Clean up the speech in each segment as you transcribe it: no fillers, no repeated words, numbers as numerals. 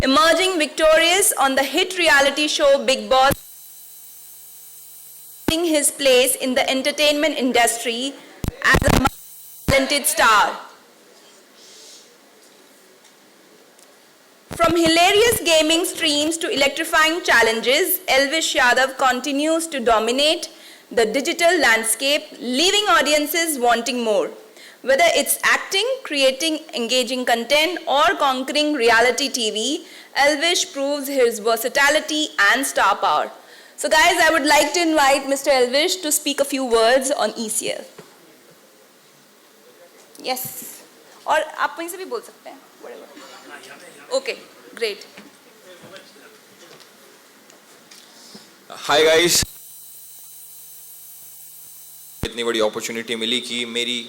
emerging victorious on the hit reality show Bigg Boss, his place in the entertainment industry as a talented star. From hilarious gaming streams to electrifying challenges, Elvish Yadav continues to dominate the digital landscape, leaving audiences wanting more. Whether it's acting, creating engaging content, or conquering reality TV, Elvish proves his versatility and star power. So guys, I would like to invite Mr. Elvish to speak a few words on ECL. Yes. और आप वहीं से भी बोल सकते हैं. Whatever. Okay, great. Hi guys. इतनी बड़ी अपॉर्चुनिटी मिली कि मेरी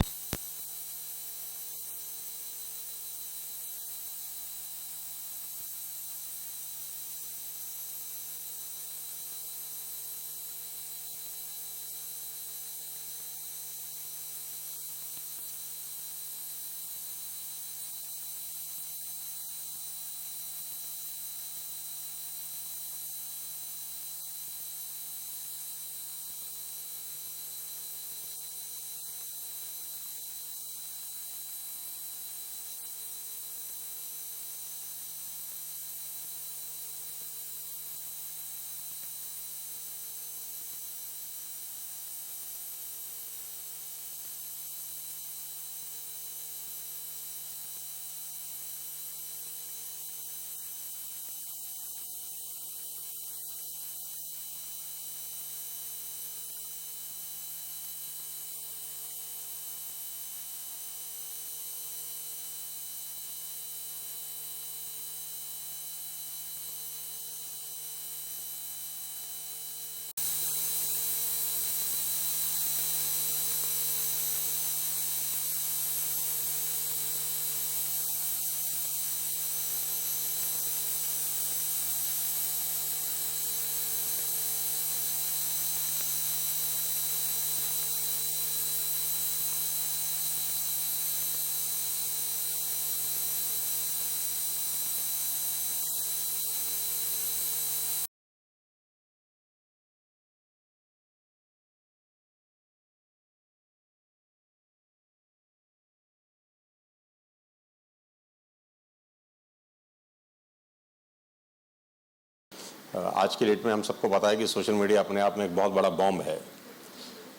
आज की डेट में हम सबको पता है कि सोशल मीडिया अपने आप में एक बहुत बड़ा बॉम्ब है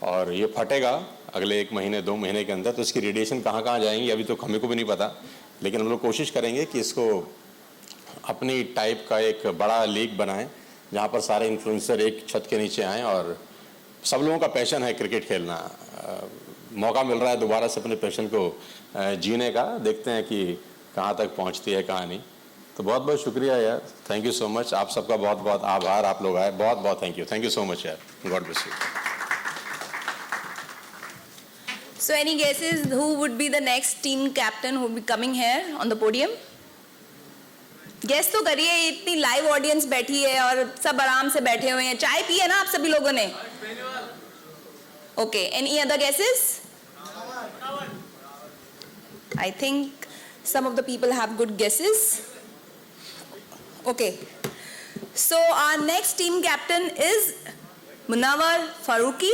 और ये फटेगा अगले 1 महीने 2 महीने के अंदर। तो इसकी रेडिएशन कहाँ कहाँ जाएंगी अभी तो हमें को भी नहीं पता, लेकिन हम लोग कोशिश करेंगे कि इसको अपनी टाइप का एक बड़ा लीग बनाएं जहाँ पर सारे इन्फ्लुएंसर एक छत के नीचे आएँ। और सब लोगों का पैशन है क्रिकेट खेलना, मौका मिल रहा है दोबारा से अपने पैशन को जीने का। देखते हैं कि कहाँ तक पहुँचती है कहानी। तो बहुत बहुत शुक्रिया यार, थैंक यू सो मच। आप सबका बहुत बहुत आभार, आप लोग आए, बहुत बहुत थैंक यू सो मच यार। God bless you. So any guesses who would be the next team captain who will be coming here on the podium? Guess तो करिए, इतनी लाइव ऑडियंस बैठी है और सब आराम से बैठे हुए हैं। चाय पी है ना आप सभी लोगों ने? Okay, any other guesses? I think some of the people have good guesses. Okay, so our next team captain is Munawar Faruqi,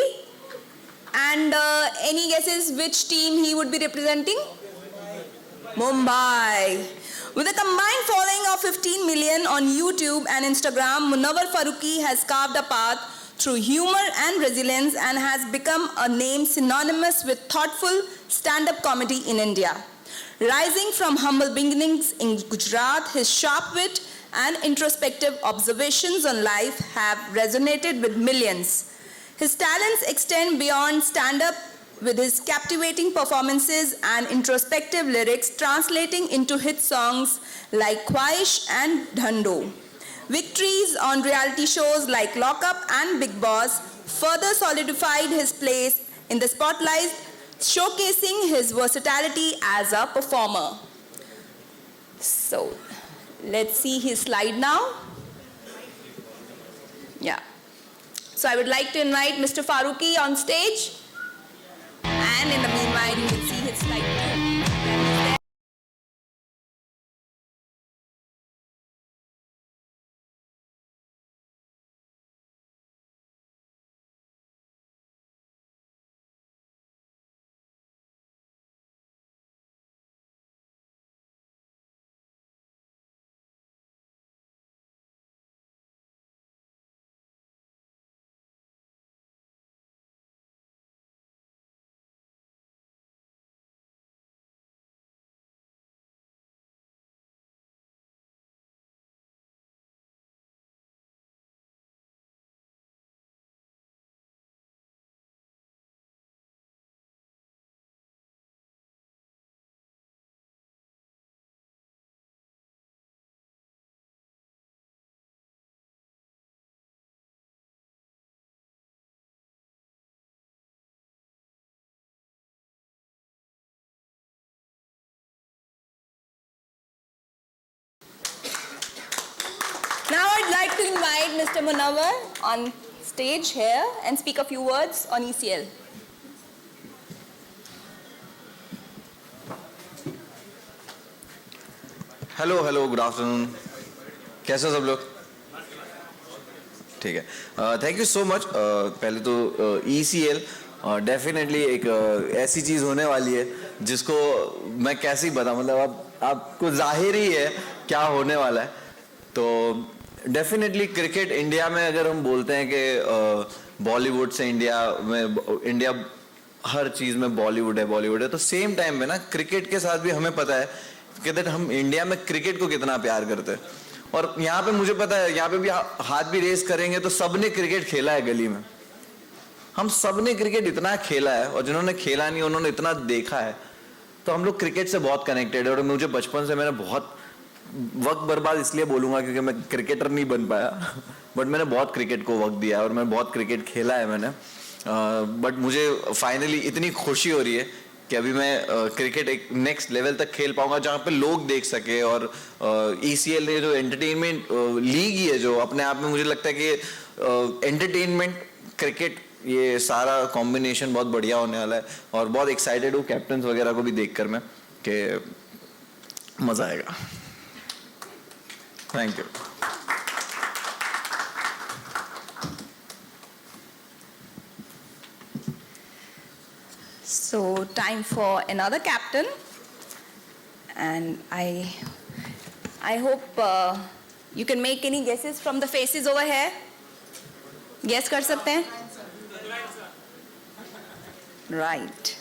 and any guesses which team he would be representing? Mumbai. With a combined following of 15 million on YouTube and Instagram, Munawar Faruqi has carved a path through humor and resilience and has become a name synonymous with thoughtful stand-up comedy in India. Rising from humble beginnings in Gujarat, his sharp wit and introspective observations on life have resonated with millions. His talents extend beyond stand-up, with his captivating performances and introspective lyrics translating into hit songs like Khwaish and Dhando. Victories on reality shows like Lock Up and Bigg Boss further solidified his place in the spotlight, showcasing his versatility as a performer. So, let's see his slide now. Yeah. So I would like to invite Mr. Faruqi on stage. And in the meanwhile, you will see his slide too. would like to invite Mr. Munawar on stage here and speak a few words on ECL. Hello good afternoon, कैसे हो सब लोग? ठीक है, thank you so much. पहले तो ECL definitely एक ऐसी चीज़ होने वाली है जिसको मैं कैसे ही बताऊं, मतलब आपको जाहिर ही है क्या होने वाला है। तो डेफिनेटली क्रिकेट इंडिया में अगर हम बोलते हैं कि बॉलीवुड से इंडिया हर चीज़ में बॉलीवुड है, तो सेम टाइम में ना क्रिकेट के साथ भी हमें पता है कि दैट हम इंडिया में क्रिकेट को कितना प्यार करते हैं। और यहाँ पे मुझे पता है, यहाँ पे भी हाथ भी रेस करेंगे तो सबने क्रिकेट खेला है गली में, हम सबने क्रिकेट इतना खेला है, और जिन्होंने खेला नहीं उन्होंने इतना देखा है। तो हम लोग क्रिकेट से बहुत कनेक्टेड है। और मुझे बचपन से मैंने बहुत वक्त बर्बाद इसलिए बोलूँगा क्योंकि मैं क्रिकेटर नहीं बन पाया बट मैंने बहुत क्रिकेट को वक्त दिया है और मैं बहुत क्रिकेट खेला है मैंने। बट मुझे फाइनली इतनी खुशी हो रही है कि अभी मैं क्रिकेट एक नेक्स्ट लेवल तक खेल पाऊंगा जहाँ पे लोग देख सके। और ECL ने जो एंटरटेनमेंट लीग ही है, जो अपने आप में मुझे लगता है कि एंटरटेनमेंट क्रिकेट ये सारा कॉम्बिनेशन बहुत बढ़िया होने वाला है। और बहुत एक्साइटेड हूँ कैप्टन वगैरह को भी देखकर मैं कि मज़ा आएगा। Thank you. So, time for another captain, and I hope you can make any guesses from the faces over here. Guess कर सकते हैं? Right.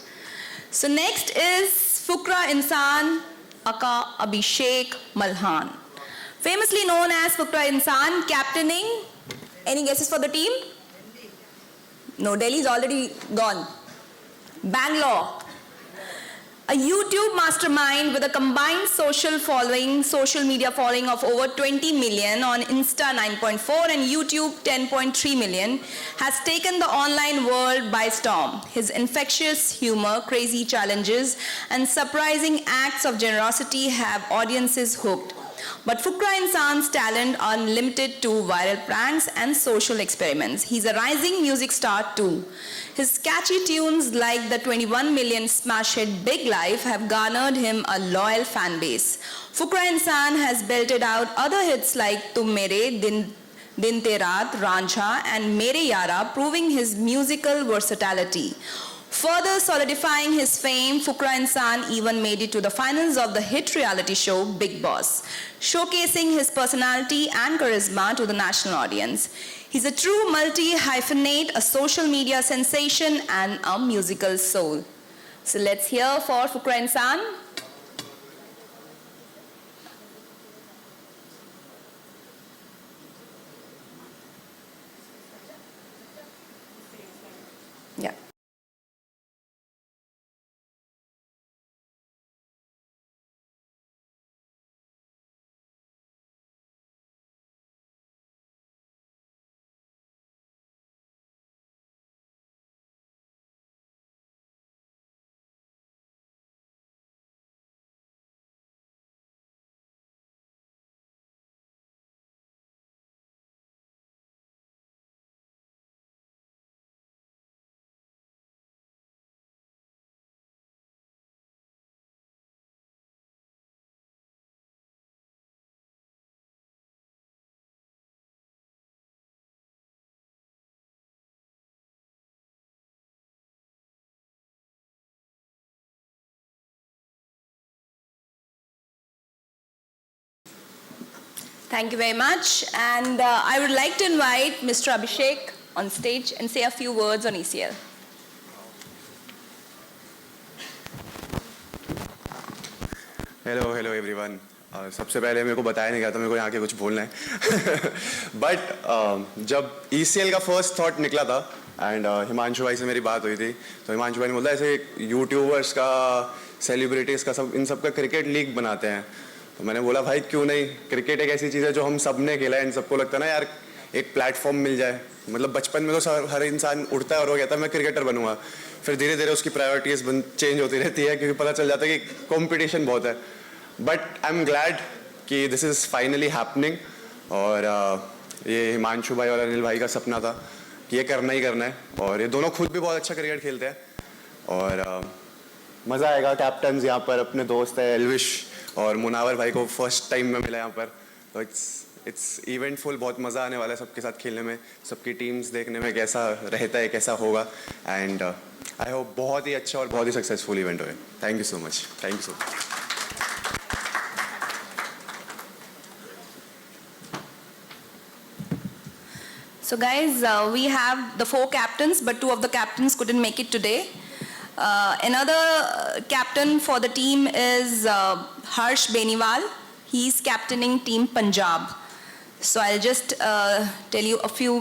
So next is Fukra Insan Aka Abhishek Malhan, famously known as Fukra Insan, captaining. Any guesses for the team? No, Delhi's already gone. Bangalore, a YouTube mastermind with a combined social media following of over 20 million on Insta 9.4 and YouTube 10.3 million, has taken the online world by storm. His infectious humor, crazy challenges, and surprising acts of generosity have audiences hooked. But Fukra Insan's talent are limited to viral pranks and social experiments. He's a rising music star too. His catchy tunes like the 21 million smash hit Big Life have garnered him a loyal fan base. Fukra Insan has belted out other hits like Tum Mere, Din Te Raat, Ranjha and Mere Yara, proving his musical versatility. Further solidifying his fame, Fukra Insan even made it to the finals of the hit reality show Big Boss, showcasing his personality and charisma to the national audience. He's a true multi-hyphenate, a social media sensation and a musical soul. So let's hear for Fukra Insan. Yeah. Thank you very much. And I would like to invite Mr. Abhishek on stage and say a few words on ECL. Hello everyone. सबसे पहले मेरे को बताया नहीं गया था मेरे को यहाँ के कुछ बोलना है बट जब ECL का फर्स्ट थॉट निकला था एंड हिमांशु भाई से मेरी बात हुई थी, तो हिमांशु भाई ने बोला ऐसे यूट्यूबर्स का, सेलिब्रिटीज़ का, सब इन सब का क्रिकेट लीग बनाते हैं। तो मैंने बोला भाई क्यों नहीं, क्रिकेट एक ऐसी चीज़ है जो हम सब ने खेला है, इन सबको लगता है ना यार एक प्लेटफॉर्म मिल जाए। मतलब बचपन में तो हर इंसान उठता है और वो कहता है मैं क्रिकेटर बनूंगा, फिर धीरे धीरे उसकी प्रायोरिटीज़ चेंज होती रहती है क्योंकि पता चल जाता है कि कॉम्पिटिशन बहुत है। बट आई एम ग्लैड कि दिस इज़ फाइनली हैपनिंग और ये हिमांशु भाई और अनिल भाई का सपना था कि ये करना ही करना है, और ये दोनों खुद भी बहुत अच्छा क्रिकेट खेलते हैं। और मज़ा आएगा। कैप्टन्स यहाँ पर अपने दोस्त है एल्विश और मुनावर भाई को फर्स्ट टाइम में मिला यहाँ पर, तो इट्स इवेंटफुल। बहुत मज़ा आने वाला है सबके साथ खेलने में, सबकी टीम्स देखने में कैसा रहता है, कैसा होगा। एंड आई होप बहुत ही अच्छा और बहुत ही सक्सेसफुल इवेंट हो। Thank you so much. Thank you so much. So guys, we have the 4 captains, but 2 of the captains couldn't make it today. Another captain for the team is Harsh Beniwal. He's captaining Team Punjab. So I'll just tell you a few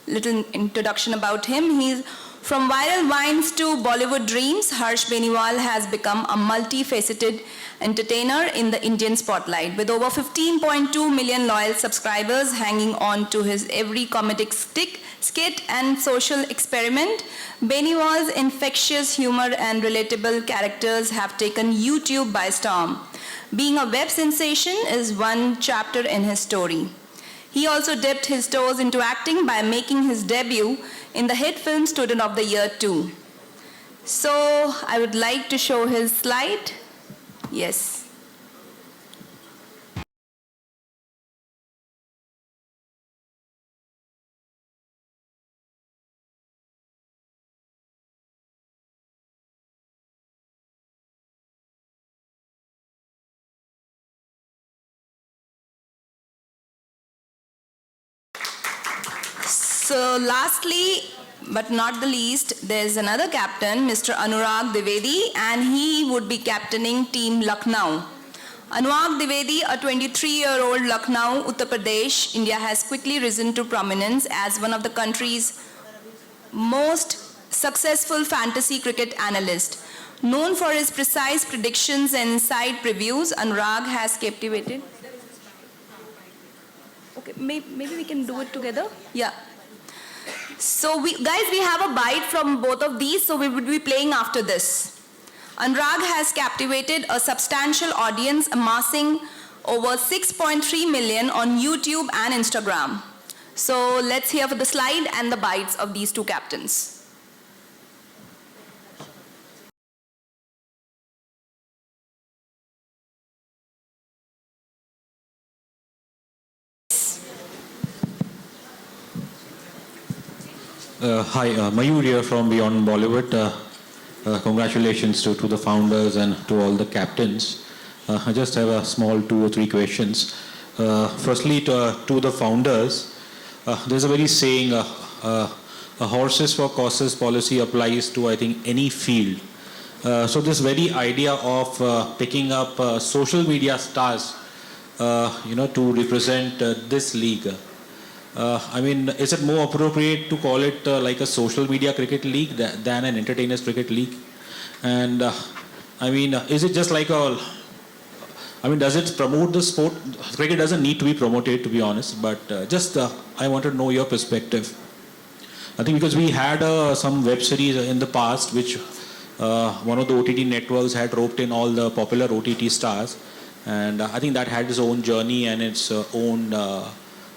little introduction about him. He's from viral vines to Bollywood dreams. Harsh Beniwal has become a multifaceted entertainer in the Indian spotlight. With over 15.2 million loyal subscribers hanging on to his every comedic skit and social experiment, Beniwal's infectious humor and relatable characters have taken YouTube by storm. Being a web sensation is one chapter in his story. He also dipped his toes into acting by making his debut in the hit film Student of the Year 2. So I would like to show his slide. Yes. So lastly, but not the least, there's another captain, Mr. Anurag Dwivedi, and he would be captaining Team Lucknow. Anurag Dwivedi, a 23-year-old Lucknow, Uttar Pradesh, India has quickly risen to prominence as one of the country's most successful fantasy cricket analysts. Known for his precise predictions and inside previews, Anurag has captivated. Okay, maybe we can do it together. Yeah. So guys, we have a bite from both of these, so we would be playing after this. Anurag has captivated a substantial audience amassing over 6.3 million on YouTube and Instagram. So let's hear for the slide and the bites of these 2 captains. Hi, Mayur here from Beyond Bollywood. Congratulations to the founders and to all the captains. I just have a small 2 or 3 questions. Firstly, to the founders, there's a very saying, a horses for courses policy applies to, I think, any field. So this very idea of picking up social media stars, to represent this league. I mean, is it more appropriate to call it like a social media cricket league than an entertainers cricket league? And I mean, is it just like does it promote the sport? Cricket doesn't need to be promoted, to be honest, but I want to know your perspective. I think because we had some web series in the past, which one of the OTT networks had roped in all the popular OTT stars, and I think that had its own journey and its own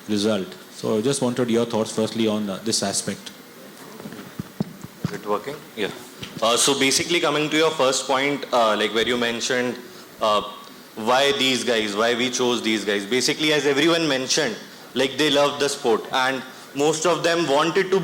result. So I just wanted your thoughts firstly on this aspect. Is it working? Yeah. So basically coming to your first point, like where you mentioned why these guys, why we chose these guys. Basically, as everyone mentioned, like they love the sport and most of them wanted to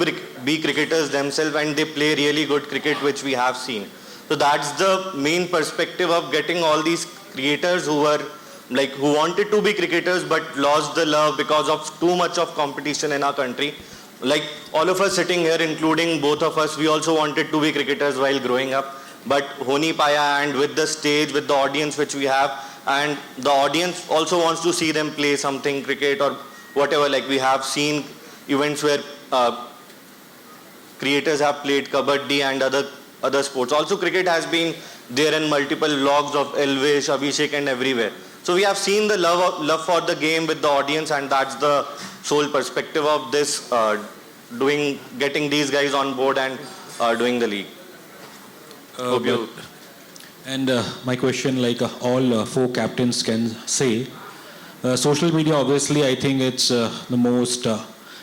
be cricketers themselves and they play really good cricket, which we have seen. So that's the main perspective of getting all these creators who wanted to be cricketers but lost the love because of too much of competition in our country. Like all of us sitting here, including both of us, we also wanted to be cricketers while growing up. But Honi Paya, and with the stage, with the audience which we have, and the audience also wants to see them play something, cricket or whatever. Like we have seen events where creators have played kabaddi and other sports. Also cricket has been there in multiple vlogs of Elvish, Abhishek and everywhere. So we have seen the love for the game with the audience, and that's the sole perspective of this getting these guys on board and doing the league. And my question, like all 4 captains can say, Social media, obviously, I think it's the most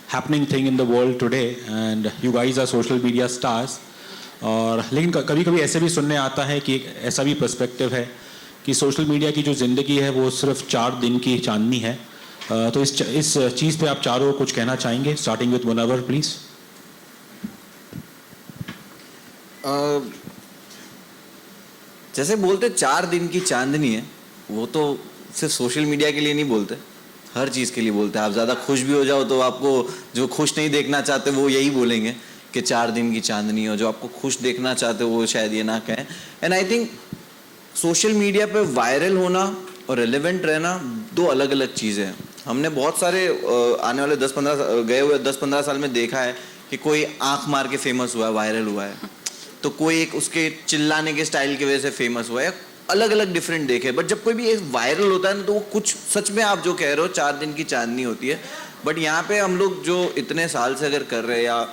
happening thing in the world today, and you guys are social media stars. और लेकिन कभी कभी ऐसे भी सुनने आता है कि ऐसा भी पर्सपेक्टिव है कि सोशल मीडिया की जो ज़िंदगी है वो सिर्फ 4 दिन की चांदनी है. तो इस चीज़ पे आप चारों कुछ कहना चाहेंगे, स्टार्टिंग विद मुनव्वर प्लीज़. जैसे बोलते 4 दिन की चांदनी है, वो तो सिर्फ सोशल मीडिया के लिए नहीं बोलते, हर चीज़ के लिए बोलते हैं. आप ज़्यादा खुश भी हो जाओ तो आपको जो खुश नहीं देखना चाहते वो यही बोलेंगे कि 4 दिन की चांदनी हो. जो आपको खुश देखना चाहते हो वो शायद ये ना कहें. And I think social media पे वायरल होना और रेलेवेंट रहना 2 अलग अलग चीज़ें हैं. हमने बहुत सारे आने वाले 10-15 साल में देखा है कि कोई आंख मार के फेमस हुआ है, वायरल हुआ है, तो कोई एक उसके चिल्लाने के स्टाइल की वजह से फेमस हुआ है. अलग अलग डिफरेंट देखे, बट जब कोई भी एक वायरल होता है ना तो वो कुछ सच में आप जो कह रहे हो 4 दिन की चांदनी होती है. बट यहाँ पे हम लोग जो इतने साल से अगर कर रहे हैं या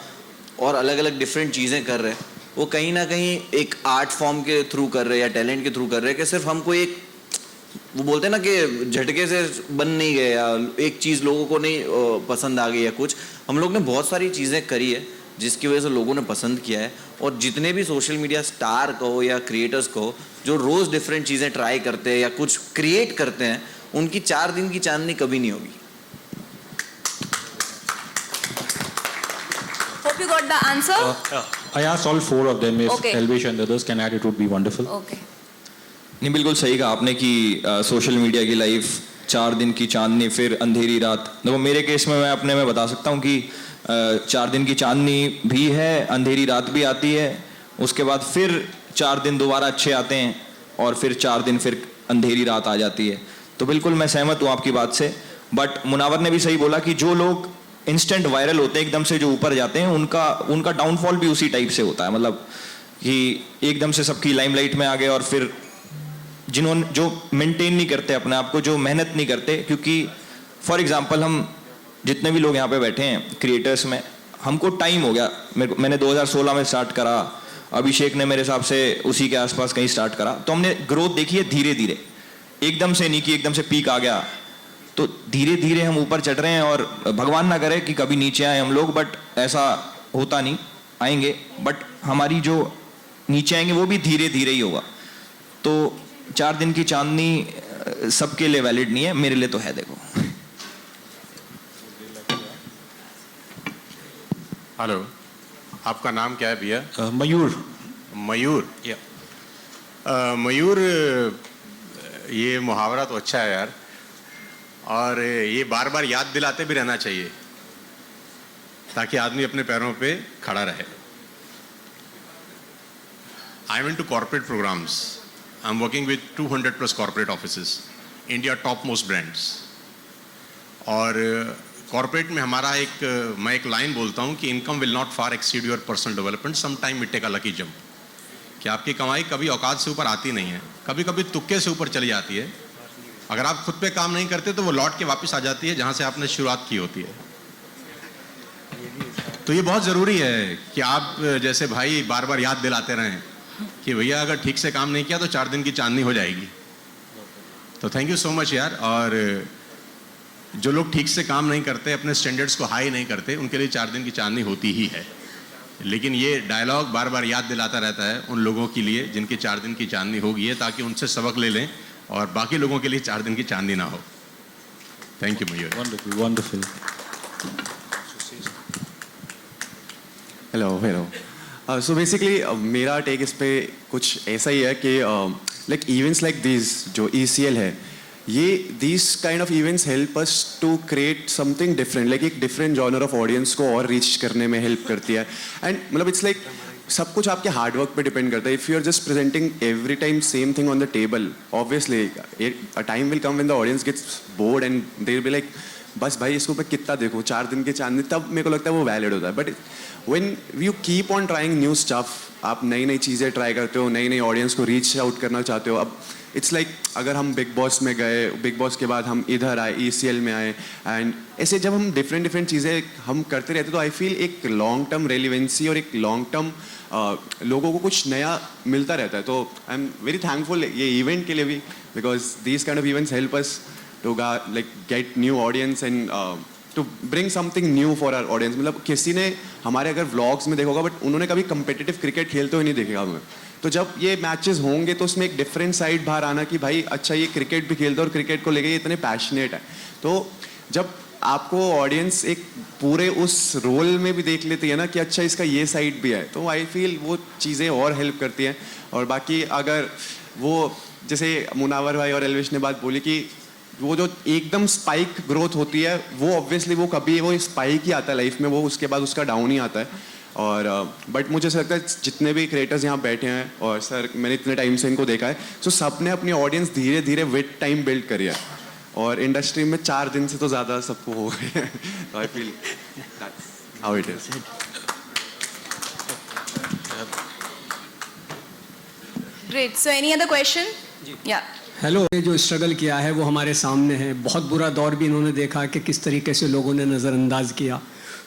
और अलग अलग डिफरेंट चीज़ें कर रहे हैं, वो कहीं ना कहीं एक आर्ट फॉर्म के थ्रू कर रहे हैं या टैलेंट के थ्रू कर रहे हैं कि सिर्फ हमको एक वो बोलते हैं ना कि झटके से बन नहीं गए या एक चीज़ लोगों को नहीं पसंद आ गई या कुछ. हम लोग ने बहुत सारी चीज़ें करी है जिसकी वजह से लोगों ने पसंद किया है. और जितने भी सोशल मीडिया स्टार कहो या क्रिएटर्स कहो जो रोज़ डिफरेंट चीज़ें ट्राई करते हैं या कुछ क्रिएट करते हैं, उनकी 4 दिन की चांदनी कभी नहीं होगी. Hope you got the answer. I asked all 4 of them. If Okay. Elvish and the others can add, it would be wonderful. Okay. नहीं, बिल्कुल सही कहा आपने कि सोशल मीडिया की लाइफ 4 दिन की चांदनी फिर अंधेरी रात. देखो मेरे केस में मैं अपने में बता सकता हूँ कि 4 दिन की चांदनी भी है, अंधेरी रात भी आती है, उसके बाद फिर 4 दिन दोबारा अच्छे आते हैं और फिर 4 दिन फिर अंधेरी रात आ जाती है. तो बिल्कुल मैं सहमत हूँ आपकी बात से. बट मुनावर ने भी सही बोला कि जो लोग इंस्टेंट वायरल होते हैं, एकदम से जो ऊपर जाते हैं, उनका डाउनफॉल भी उसी टाइप से होता है. मतलब कि एकदम से सबकी लाइमलाइट में आ गए और फिर जिन्होंने जो मेंटेन नहीं करते अपने आप को, जो मेहनत नहीं करते. क्योंकि फॉर एग्जांपल हम जितने भी लोग यहाँ पे बैठे हैं क्रिएटर्स में, हमको टाइम हो गया. मैंने 2016 में स्टार्ट करा, अभिषेक ने मेरे हिसाब से उसी के आसपास कहीं स्टार्ट करा. तो हमने ग्रोथ देखी है धीरे धीरे, एकदम से नहीं कि एकदम से पीक आ गया. तो धीरे धीरे हम ऊपर चढ़ रहे हैं और भगवान ना करे कि कभी नीचे आए हम लोग, बट ऐसा होता नहीं, आएंगे. बट हमारी जो नीचे आएंगे वो भी धीरे धीरे ही होगा. तो 4 दिन की चांदनी सबके लिए वैलिड नहीं है, मेरे लिए तो है. देखो हेलो, आपका नाम क्या है भैया? Mayur. मयूर. मयूर, ये मुहावरा तो अच्छा है यार, और ये बार बार याद दिलाते भी रहना चाहिए ताकि आदमी अपने पैरों पे खड़ा रहे. I am into corporate programmes. I am working with 200+ corporate offices, India top most brands. और कॉर्पोरेट में हमारा मैं एक लाइन बोलता हूँ कि income will not far exceed your personal development, some time it take a lucky jump. कि आपकी कमाई कभी औकात से ऊपर आती नहीं है, कभी कभी तुक्के से ऊपर चली जाती है. अगर आप खुद पे काम नहीं करते तो वो लौट के वापस आ जाती है जहाँ से आपने शुरुआत की होती है. तो ये बहुत ज़रूरी है कि आप जैसे भाई बार बार याद दिलाते रहें कि भैया अगर ठीक से काम नहीं किया तो 4 दिन की चांदनी हो जाएगी. तो थैंक यू सो मच यार. और जो लोग ठीक से काम नहीं करते, अपने स्टैंडर्ड्स को हाई नहीं करते, उनके लिए 4 दिन की चांदनी होती ही है. लेकिन ये डायलॉग बार बार याद दिलाता रहता है उन लोगों के लिए जिनकी 4 दिन की चांदनी हो गई है, ताकि उनसे सबक ले लें और बाकी लोगों के लिए 4 दिन की चांदनी ना हो. Thank you Mayur. Wonderful, wonderful. Hello. So basically मेरा टेक इस पे कुछ ऐसा ही है कि लाइक इवेंट्स लाइक दिस जो ECL है, ये this kind of events help us to create something different, like एक डिफरेंट जॉनर ऑफ ऑडियंस को और रीच करने में हेल्प करती है. एंड मतलब इट्स लाइक सब कुछ आपके हार्डवर्क पे डिपेंड करता है. If you are just presenting every time same thing on the table, obviously a time will come when the audience gets bored and they will be like बस भाई इसको मैं कितना देखूँ, 4 दिन के चांदनी, तब मेरे को लगता है वो वैलिड होता है. But when you keep on trying new stuff, आप नई नई चीज़ें ट्राई करते हो, नई नई ऑडियंस को रीच आउट करना चाहते हो. अब इट्स लाइक अगर हम बिग बॉस में गए, बिग बॉस के बाद हम इधर आए, ECL में आए, एंड ऐसे जब हम डिफरेंट चीज़ें हम करते रहते तो आई फील एक लॉन्ग टर्म रेलिवेंसी और एक लॉन्ग टर्म लोगों को कुछ नया मिलता रहता है. तो आई एम वेरी थैंकफुल ये इवेंट के लिए भी, because these kind of events help us to like get new audience and to bring something new for our audience. मतलब किसी ने हमारे अगर व्लॉग्स में देखा होगा बट उन्होंने कभी कंपेटिटिव क्रिकेट खेलते हुए नहीं देखेगा हमें. तो जब ये मैचेस होंगे तो उसमें एक डिफरेंट साइड बाहर आना कि भाई अच्छा ये क्रिकेट भी खेलते हैं और क्रिकेट को लेके ये इतने पैशनेट है. तो जब आपको ऑडियंस एक पूरे उस रोल में भी देख लेती है ना कि अच्छा इसका ये साइड भी है, तो आई फील वो चीज़ें और हेल्प करती हैं. और बाकी अगर वो जैसे मुनावर भाई और एल्विश ने बात बोली कि वो जो एकदम स्पाइक ग्रोथ होती है वो ऑब्वियसली वो कभी वो स्पाइक ही आता है लाइफ में, वो उसके बाद उसका डाउन ही आता है. और बट मुझे ऐसा लगता है जितने भी क्रिएटर्स यहाँ बैठे हैं और सर मैंने इतने टाइम से इनको देखा है, सो सब ने अपनी ऑडियंस धीरे धीरे विद टाइम बिल्ड करी है. और इंडस्ट्री में 4 दिन से तो ज़्यादा सबको हो गए हैं. तो I feel how it is. Great. So any other question? Yeah. Hello. जो स्ट्रगल किया है वो हमारे सामने है. बहुत बुरा दौर भी इन्होंने देखा कि किस तरीके से लोगों ने नज़रअंदाज किया.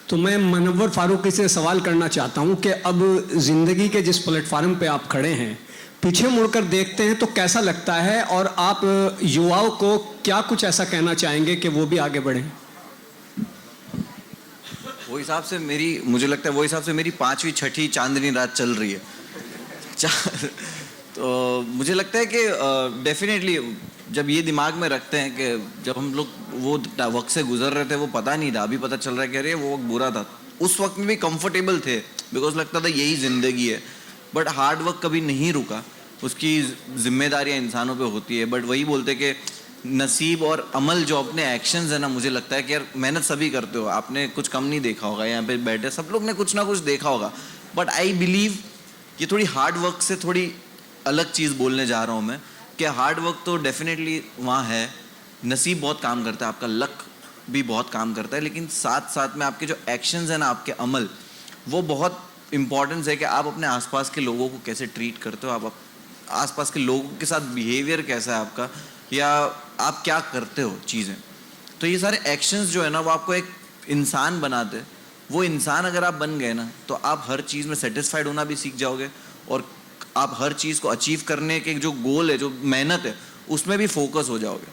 तो मैं मुनव्वर फारूकी से सवाल करना चाहता हूँ कि अब ज़िंदगी के जिस प्लेटफार्म पे आप खड़े हैं, पीछे मुड़कर देखते हैं तो कैसा लगता है, और आप युवाओं को क्या कुछ ऐसा कहना चाहेंगे कि वो भी आगे बढ़ें? वो हिसाब से मुझे लगता है वो हिसाब से मेरी 5वीं 6ठी चांदनी रात चल रही है. तो मुझे लगता है कि डेफिनेटली जब ये दिमाग में रखते हैं कि जब हम लोग वो वक्त से गुजर रहे थे वो पता नहीं था, अभी पता चल रहा है कि अरे वो वक्त बुरा था. उस वक्त में भी कंफर्टेबल थे बिकॉज लगता था यही ज़िंदगी है. बट हार्ड वर्क कभी नहीं रुका, उसकी जिम्मेदारियाँ इंसानों पे होती है. बट वही बोलते कि नसीब और अमल जो अपने एक्शंस है ना, मुझे लगता है कि यार मेहनत सभी करते हो, आपने कुछ कम नहीं देखा होगा. यहाँ पे बैठे सब लोग ने कुछ ना कुछ देखा होगा. बट आई बिलीव कि थोड़ी हार्ड वर्क से थोड़ी अलग चीज़ बोलने जा रहा हूँ मैं, कि हार्ड वर्क तो डेफिनेटली वहाँ है, नसीब बहुत काम करता है, आपका लक भी बहुत काम करता है, लेकिन साथ साथ में आपके जो एक्शंस हैं ना, आपके अमल, वो बहुत इम्पॉर्टेंस है कि आप अपने आसपास के लोगों को कैसे ट्रीट करते हो, आप आसपास के लोगों के साथ बिहेवियर कैसा है आपका, या आप क्या करते हो चीज़ें. तो ये सारे एक्शंस जो है ना वो आपको एक इंसान बनाते हैं. वो इंसान अगर आप बन गए ना तो आप हर चीज़ में सेटिस्फाइड होना भी सीख जाओगे, और आप हर चीज़ को अचीव करने के जो गोल है, जो मेहनत है, उसमें भी फोकस हो जाओगे.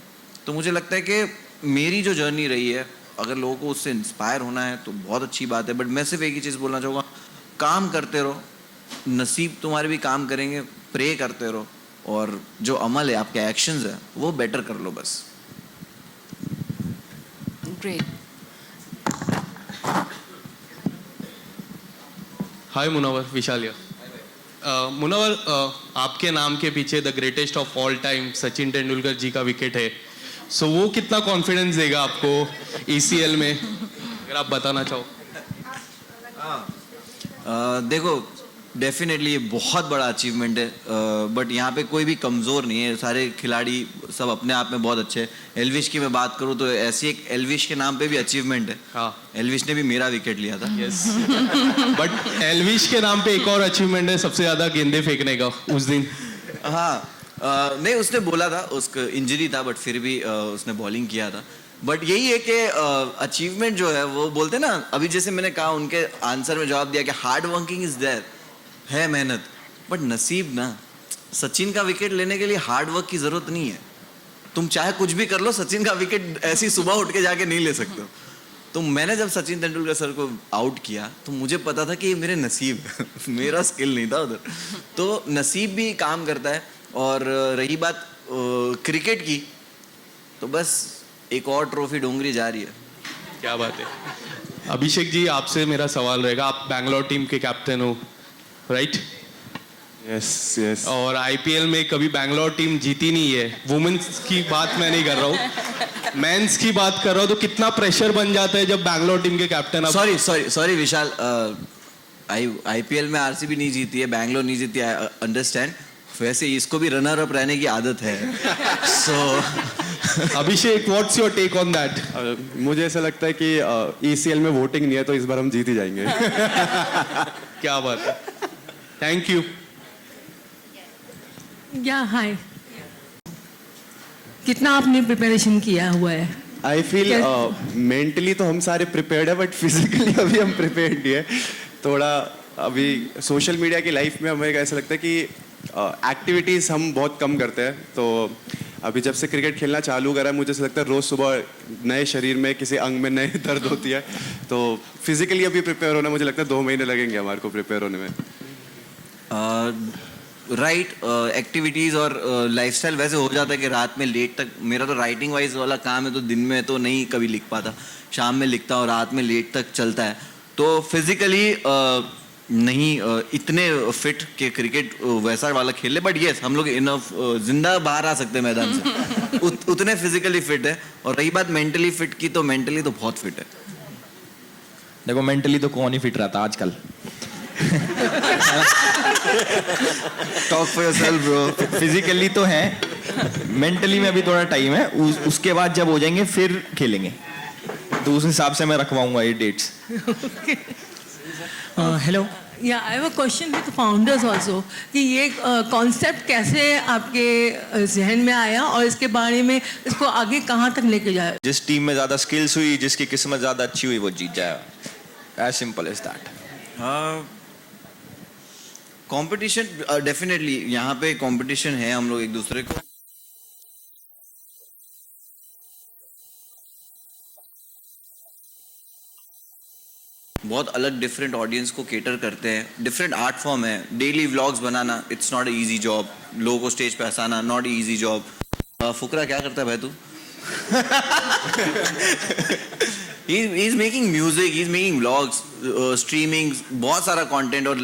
तो मुझे लगता है कि मेरी जो जर्नी रही है, अगर लोगों को उससे इंस्पायर होना है तो बहुत अच्छी बात है. बट मैं सिर्फ एक ही चीज़ बोलना चाहूँगा, काम करते रहो, नसीब तुम्हारे भी काम करेंगे, प्रे करते रहो, और जो अमल है, आपके एक्शंस है, वो बेटर कर लो बस. Great. हाय मुनव्वर, विशाल या. मुनव्वर, आपके नाम के पीछे the greatest of all time Sachin Tendulkar ji का विकेट है. सो वो कितना कॉन्फिडेंस देगा आपको ईसीएल में, अगर आप बताना चाहो. देखो डेफिनेटली ये बहुत बड़ा अचीवमेंट है. बट यहाँ पे कोई भी कमज़ोर नहीं है, सारे खिलाड़ी सब अपने आप में बहुत अच्छे हैं. एल्विश की मैं बात करूँ तो ऐसी एक एल्विश के नाम पे भी अचीवमेंट है. हाँ, एल्विश ने भी मेरा विकेट लिया था. यस. बट एल्विश के नाम पे एक और अचीवमेंट है, सबसे ज़्यादा गेंदे फेंकने का उस दिन. हाँ, नहीं उसने बोला था, उसका इंजरी था, बट फिर भी उसने बॉलिंग किया था. बट यही है कि अचीवमेंट जो है वो बोलते ना, अभी जैसे मैंने कहा उनके आंसर में जवाब दिया कि हार्ड वर्किंग इज देयर, है मेहनत, बट नसीब ना. सचिन का विकेट लेने के लिए हार्ड वर्क की ज़रूरत नहीं है. तुम चाहे कुछ भी कर लो, सचिन का विकेट ऐसी सुबह उठ के जाके नहीं ले सकते हो. तो मैंने जब सचिन तेंदुलकर सर को आउट किया तो मुझे पता था कि ये मेरे नसीब है. मेरा स्किल नहीं था उधर. तो नसीब भी काम करता है. और रही बात क्रिकेट की, तो बस एक और ट्रॉफी डोंगरी जा रही है. क्या बात है. अभिषेक जी, आपसे मेरा सवाल रहेगा, आप बैंगलोर टीम के कैप्टन हो, राइट? Yes yes. और आईपीएल में कभी बैंगलोर टीम जीती नहीं है. वुमेन्स की बात मैं नहीं कर रहा हूँ, मेंस की बात कर रहा हूँ. तो कितना प्रेशर बन जाता है जब बैंगलोर टीम के कैप्टन आप. सॉरी विशाल, आईपीएल में आरसीबी नहीं जीती है, बैंगलोर नहीं जीती है, अंडरस्टैंड. वैसे इसको भी रनर अप रहने की आदत है. So Abhishek, what's your take on that? मुझे ऐसा लगता है कि ईसीएल में वोटिंग नहीं है तो इस बार हम जीत ही जाएंगे. क्या बात है. Thank you. या हाय, कितना आपने प्रिपरेशन किया हुआ है? आई फील मेंटली तो हम सारे प्रिपेयर्ड है, बट फिजिकली अभी हम प्रिपेयर्ड नहीं है. थोड़ा अभी सोशल मीडिया की लाइफ में हमें ऐसा लगता है कि एक्टिविटीज़ हम बहुत कम करते हैं. तो अभी जब से क्रिकेट खेलना चालू करा है मुझे ऐसा लगता है रोज़ सुबह नए शरीर में किसी अंग में नए दर्द होती है, तो फिजिकली अभी प्रिपेयर होना मुझे लगता है 2 महीने लगेंगे हमारे को प्रिपेयर होने में। राइट एक्टिविटीज़ और लाइफस्टाइल वैसे हो जाता है कि रात में लेट तक, मेरा तो राइटिंग वाइज वाला काम है तो दिन में तो नहीं कभी लिख पाता, शाम में लिखता और रात में लेट तक चलता है, तो फिजिकली नहीं इतने फिट के क्रिकेट वैसा वाला खेले, बट येस हम लोग इनफ जिंदा बाहर आ सकते हैं मैदान से उतने फिजिकली फिट है। और रही बात मेंटली फिट की, तो मेंटली तो बहुत फिट है। देखो मेंटली तो कौन ही फिट रहता आजकल। Talk for yourself bro. Physically तो है, मेंटली में अभी थोड़ा टाइम है, उसके बाद जब हो जाएंगे फिर खेलेंगे, तो उस हिसाब से मैं रखवाऊंगा ये डेट्स। हेलो या I have a question with founders also कि ये कॉन्सेप्ट कैसे आपके जहन में आया और इसके बारे में इसको आगे कहाँ तक लेके जाए? जिस टीम में ज्यादा स्किल्स हुई, जिसकी किस्मत ज्यादा अच्छी हुई, वो जीत जाएगा, as simple as that. Competition definitely यहाँ पे कंपटीशन है, हम लोग एक दूसरे को बहुत अलग डिफरेंट ऑडियंस को केटर करते हैं, डिफरेंट आर्ट फॉर्म है। Daily vlogs banana it's not easy job, लोगों को स्टेज पे हंसाना नॉट इजी जॉब। फुकरा क्या करता है भाई तू? he is making music, he is making vlogs, streaming, बहुत सारा कंटेंट और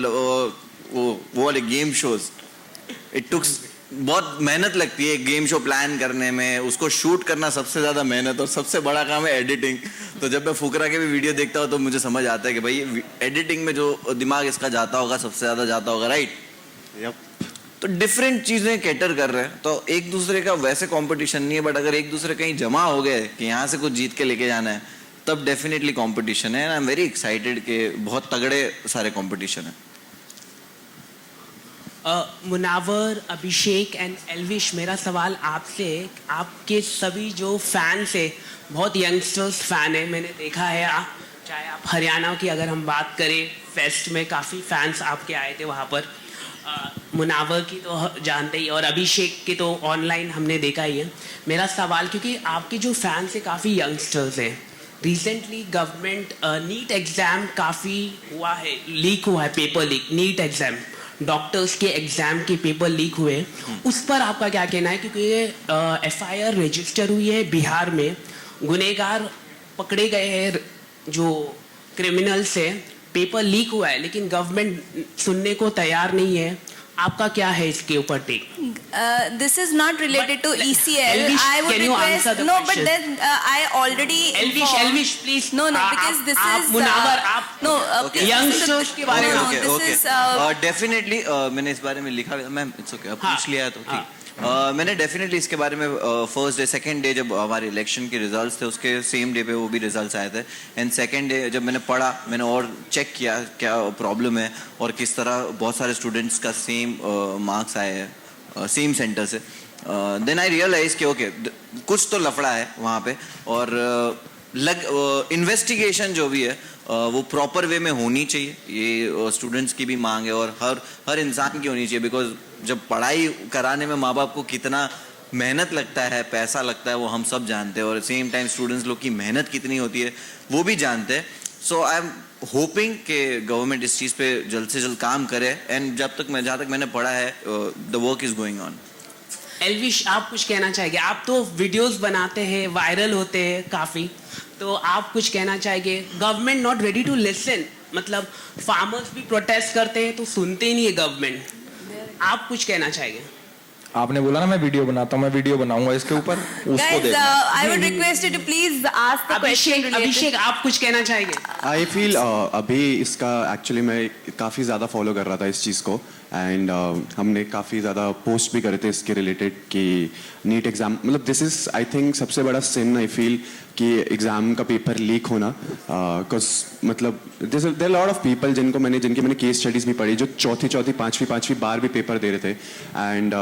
वो वाले गेम शोज। इट टुक्स बहुत मेहनत लगती है गेम शो प्लान करने में, उसको शूट करना सबसे ज़्यादा मेहनत, और सबसे बड़ा काम है एडिटिंग। तो जब मैं फुकरा के भी वीडियो देखता हूँ तो मुझे समझ आता है कि भाई एडिटिंग में जो दिमाग इसका जाता होगा सबसे ज़्यादा जाता होगा, राइट? यप। तो डिफरेंट चीज़ें कैटर कर रहे हैं, तो एक दूसरे का वैसे कंपटीशन नहीं है, बट अगर एक दूसरे कहीं जमा हो गए कि यहाँ से कुछ जीत के लेके जाना है, तब डेफिनेटली कंपटीशन है। आई एम वेरी एक्साइटेड कि बहुत तगड़े सारे कंपटीशन है। मुनावर, अभिषेक एंड एल्विश, मेरा सवाल आपसे, आपके सभी जो फैंस है, बहुत यंगस्टर्स फैन है, मैंने देखा है, चाहे आप हरियाणा की अगर हम बात करें, फेस्ट में काफ़ी फैंस आपके आए थे वहाँ पर। मुनावर की तो जानते ही, और अभिषेक की तो ऑनलाइन हमने देखा ही है। मेरा सवाल, क्योंकि आपके जो फैंस है काफ़ी यंगस्टर्स हैं, रिसेंटली गवर्नमेंट नीट एग्ज़ाम काफ़ी हुआ है, लीक हुआ है, paper leak, NEET exam, doctors के एग्ज़ाम के पेपर लीक हुए, उस पर आपका क्या कहना है? क्योंकि FIR रजिस्टर हुई है बिहार में, गुनहगार पकड़े गए हैं, जो क्रिमिनल्स है, पेपर लीक हुआ है, लेकिन गवर्नमेंट सुनने को तैयार नहीं है। आपका क्या है इसके ऊपर take? This is not related to ECL. Elvish, I would can you request answer the no, question? but then I already Elvish, please. No, because this आप is मुनावर, आप no Okay. यंगस्टर्स के बारे में no, this is डेफिनेटली मैंने इस बारे में लिखा, मैम इट्स ओके, अब हाँ, पूछ लिया है तो ठीक। मैंने डेफिनेटली इसके बारे में फर्स्ट डे सेकंड डे जब हमारे इलेक्शन के रिजल्ट्स थे उसके सेम डे पे वो भी रिजल्ट्स आए थे, एंड सेकंड डे जब मैंने पढ़ा, मैंने और चेक किया क्या प्रॉब्लम है और किस तरह बहुत सारे स्टूडेंट्स का सेम मार्क्स आए हैं सेम सेंटर से, देन आई रियलाइज कि ओके कुछ तो लफड़ा है वहाँ पे, और इन्वेस्टिगेशन जो भी है वो प्रॉपर वे में होनी चाहिए, ये स्टूडेंट्स की भी मांग है और हर इंसान की होनी चाहिए, बिकॉज जब पढ़ाई कराने में माँ बाप को कितना मेहनत लगता है, पैसा लगता है, वो हम सब जानते हैं, और सेम टाइम स्टूडेंट्स लोग की मेहनत कितनी होती है वो भी जानते हैं। सो आई एम होपिंग कि गवर्नमेंट इस चीज़ पे जल्द से जल्द काम करे, एंड जहाँ तक मैंने पढ़ा है the work is going on. Elvish, आप कुछ कहना चाहेंगे? आप तो वीडियोस बनाते हैं, वायरल होते हैं काफ़ी, तो आप कुछ कहना चाहेंगे? Government not ready to listen, मतलब फार्मर्स भी प्रोटेस्ट करते हैं तो सुनते ही नहीं है गवर्नमेंट, आप कुछ कहना चाहेंगे? आपने बोला ना मैं वीडियो बनाता हूँ, मैं वीडियो बनाऊंगा इसके ऊपर, उसको guys, देखना। I would request you to please ask the question related. अभिषेक, आप कुछ कहना चाहेंगे? आई फील अभी इसका एक्चुअली मैं काफ़ी ज़्यादा फॉलो कर रहा था इस चीज़ को, एंड हमने काफ़ी ज़्यादा पोस्ट भी करे थे इसके रिलेटेड कि नीट एग्ज़ाम, मतलब दिस इज़ आई थिंक सबसे बड़ा सिन आई फील कि एग्ज़ाम का पेपर लीक होना, बिकॉज मतलब देयर लॉट ऑफ पीपल जिनकी मैंने केस स्टडीज़ भी पढ़ी, जो चौथी पाँचवीं बार भी पेपर दे रहे थे, एंड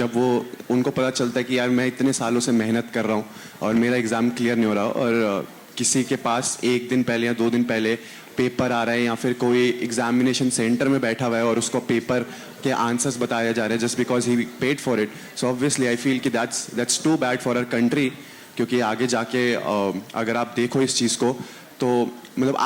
जब वो उनको पता चलता है कि यार मैं इतने सालों से मेहनत कर रहा हूँ और मेरा एग्ज़ाम क्लियर नहीं हो रहा, और किसी के पास एक दिन पहले या 2 दिन पहले पेपर आ रहा है या फिर कोई एग्जामिनेशन सेंटर में बैठा हुआ है और उसको पेपर के आंसर्स बताया जा रहे हैं just because he paid for it. So obviously I feel कि that's too bad for our country, क्योंकि आगे जाके अगर आप देखो इस चीज़ को तो मतलब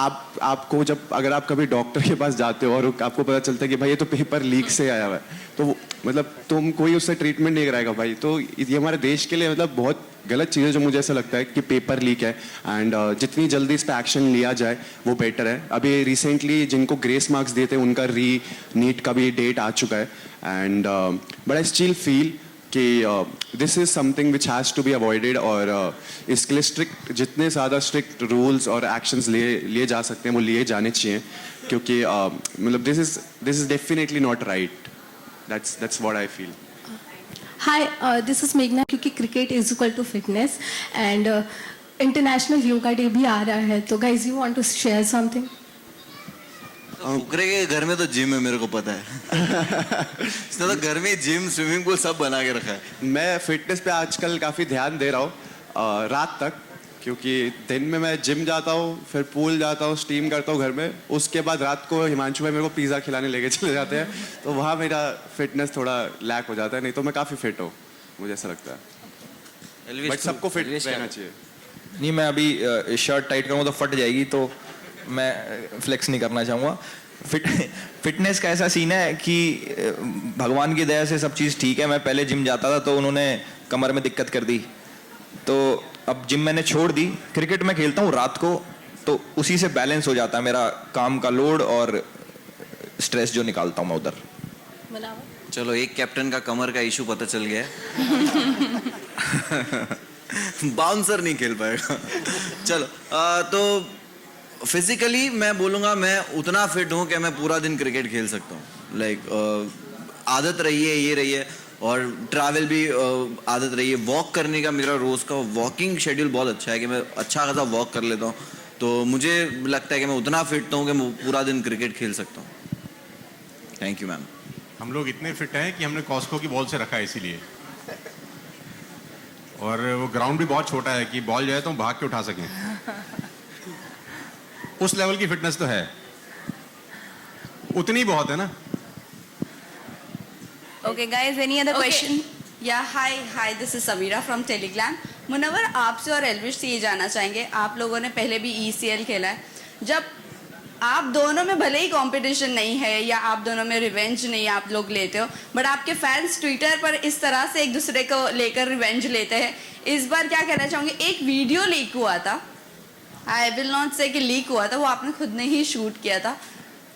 आपको जब अगर आप कभी डॉक्टर के पास जाते हो और आपको पता चलता है कि भाई ये तो पेपर लीक से आया हुआ है, तो मतलब तुम कोई उससे ट्रीटमेंट नहीं कराएगा भाई. तो ये हमारे देश के लिए मतलब बहुत गलत चीज़ है जो मुझे ऐसा लगता है कि पेपर लीक है. एंड जितनी जल्दी इस पर एक्शन लिया जाए वो बेटर है. अभी रिसेंटली जिनको ग्रेस मार्क्स दिए थे उनका नीट का भी डेट आ चुका है. And but I still feel कि this is something which has to be avoided. और इसके लिए स्ट्रिक्ट जितने ज़्यादा स्ट्रिक्ट रूल्स और एक्शंस लिए जा सकते हैं वो लिए जाने चाहिए, क्योंकि मतलब this is definitely not right. That's what I feel. Hi, this is Meghna. क्योंकि cricket is equal to fitness and international yoga day भी आ रहा है, तो guys you want to share something? Fukrey के घर में तो जिम है, मेरे को पता है. इसने तो घर में जिम स्विमिंग पूल सब बना के रखा है. मैं फिटनेस पे आजकल काफ़ी ध्यान दे रहा हूँ रात तक, क्योंकि दिन में मैं जिम जाता हूँ, फिर पूल जाता हूँ, स्टीम करता हूँ घर में. उसके बाद रात को हिमांशु भाई मेरे को पिज़्ज़ा खिलाने लेके चले जाते हैं, तो वहाँ मेरा फिटनेस थोड़ा लैक हो जाता है. नहीं तो मैं काफ़ी फिट हूँ, मुझे ऐसा लगता है. बट सबको फिट रहना चाहिए. नहीं, मैं अभी शर्ट टाइट करूँगा तो फट जाएगी, तो मैं फ्लेक्स नहीं करना चाहूँगा. फिटनेस का ऐसा सीन है कि भगवान की दया से सब चीज़ ठीक है. मैं पहले जिम जाता था तो उन्होंने कमर में दिक्कत कर दी, तो अब जिम मैंने छोड़ दी. क्रिकेट में खेलता हूँ रात को, तो उसी से बैलेंस हो जाता है मेरा काम का लोड और स्ट्रेस जो निकालता हूँ मैं उधर. चलो, एक कैप्टन का कमर का इशू पता चल गया. बाउंसर नहीं खेल पाएगा. चलो, तो फिजिकली मैं बोलूँगा मैं उतना फिट हूँ कि मैं पूरा दिन क्रिकेट खेल सकता हूँ. लाइक आदत रही है, ये रही है, और ट्रैवल भी आदत रही है. वॉक करने का मेरा रोज़ का वॉकिंग शेड्यूल बहुत अच्छा है कि मैं अच्छा खासा वॉक कर लेता हूँ. तो मुझे लगता है कि मैं उतना फिट हूँ कि मैं पूरा दिन क्रिकेट खेल सकता हूँ. Thank you ma'am. हम लोग इतने फिट हैं कि हमने कॉस्को की बॉल से रखा है इसीलिए, और वो ग्राउंड भी बहुत छोटा है कि बॉल जाए तो हम भाग के उठा सकें. उस लेवल की फिटनेस तो है, उतनी बहुत है ना. Okay, guys, any other question? Yeah, hi, this is Samira from Telegram. Munawwar, आपसे और एल्विश से ये जानना चाहेंगे, आप लोगों ने पहले भी ECL खेला है, जब आप दोनों में भले ही कंपटीशन नहीं है या आप दोनों में रिवेंज नहीं आप लोग लेते हो, बट आपके फैंस ट्विटर पर इस तरह से एक दूसरे को लेकर रिवेंज लेते हैं. इस बार क्या कहना चाहूँगी, एक वीडियो लीक हुआ था, आई विल नॉट से कि लीक हुआ था, वो आपने खुद ने ही शूट किया था,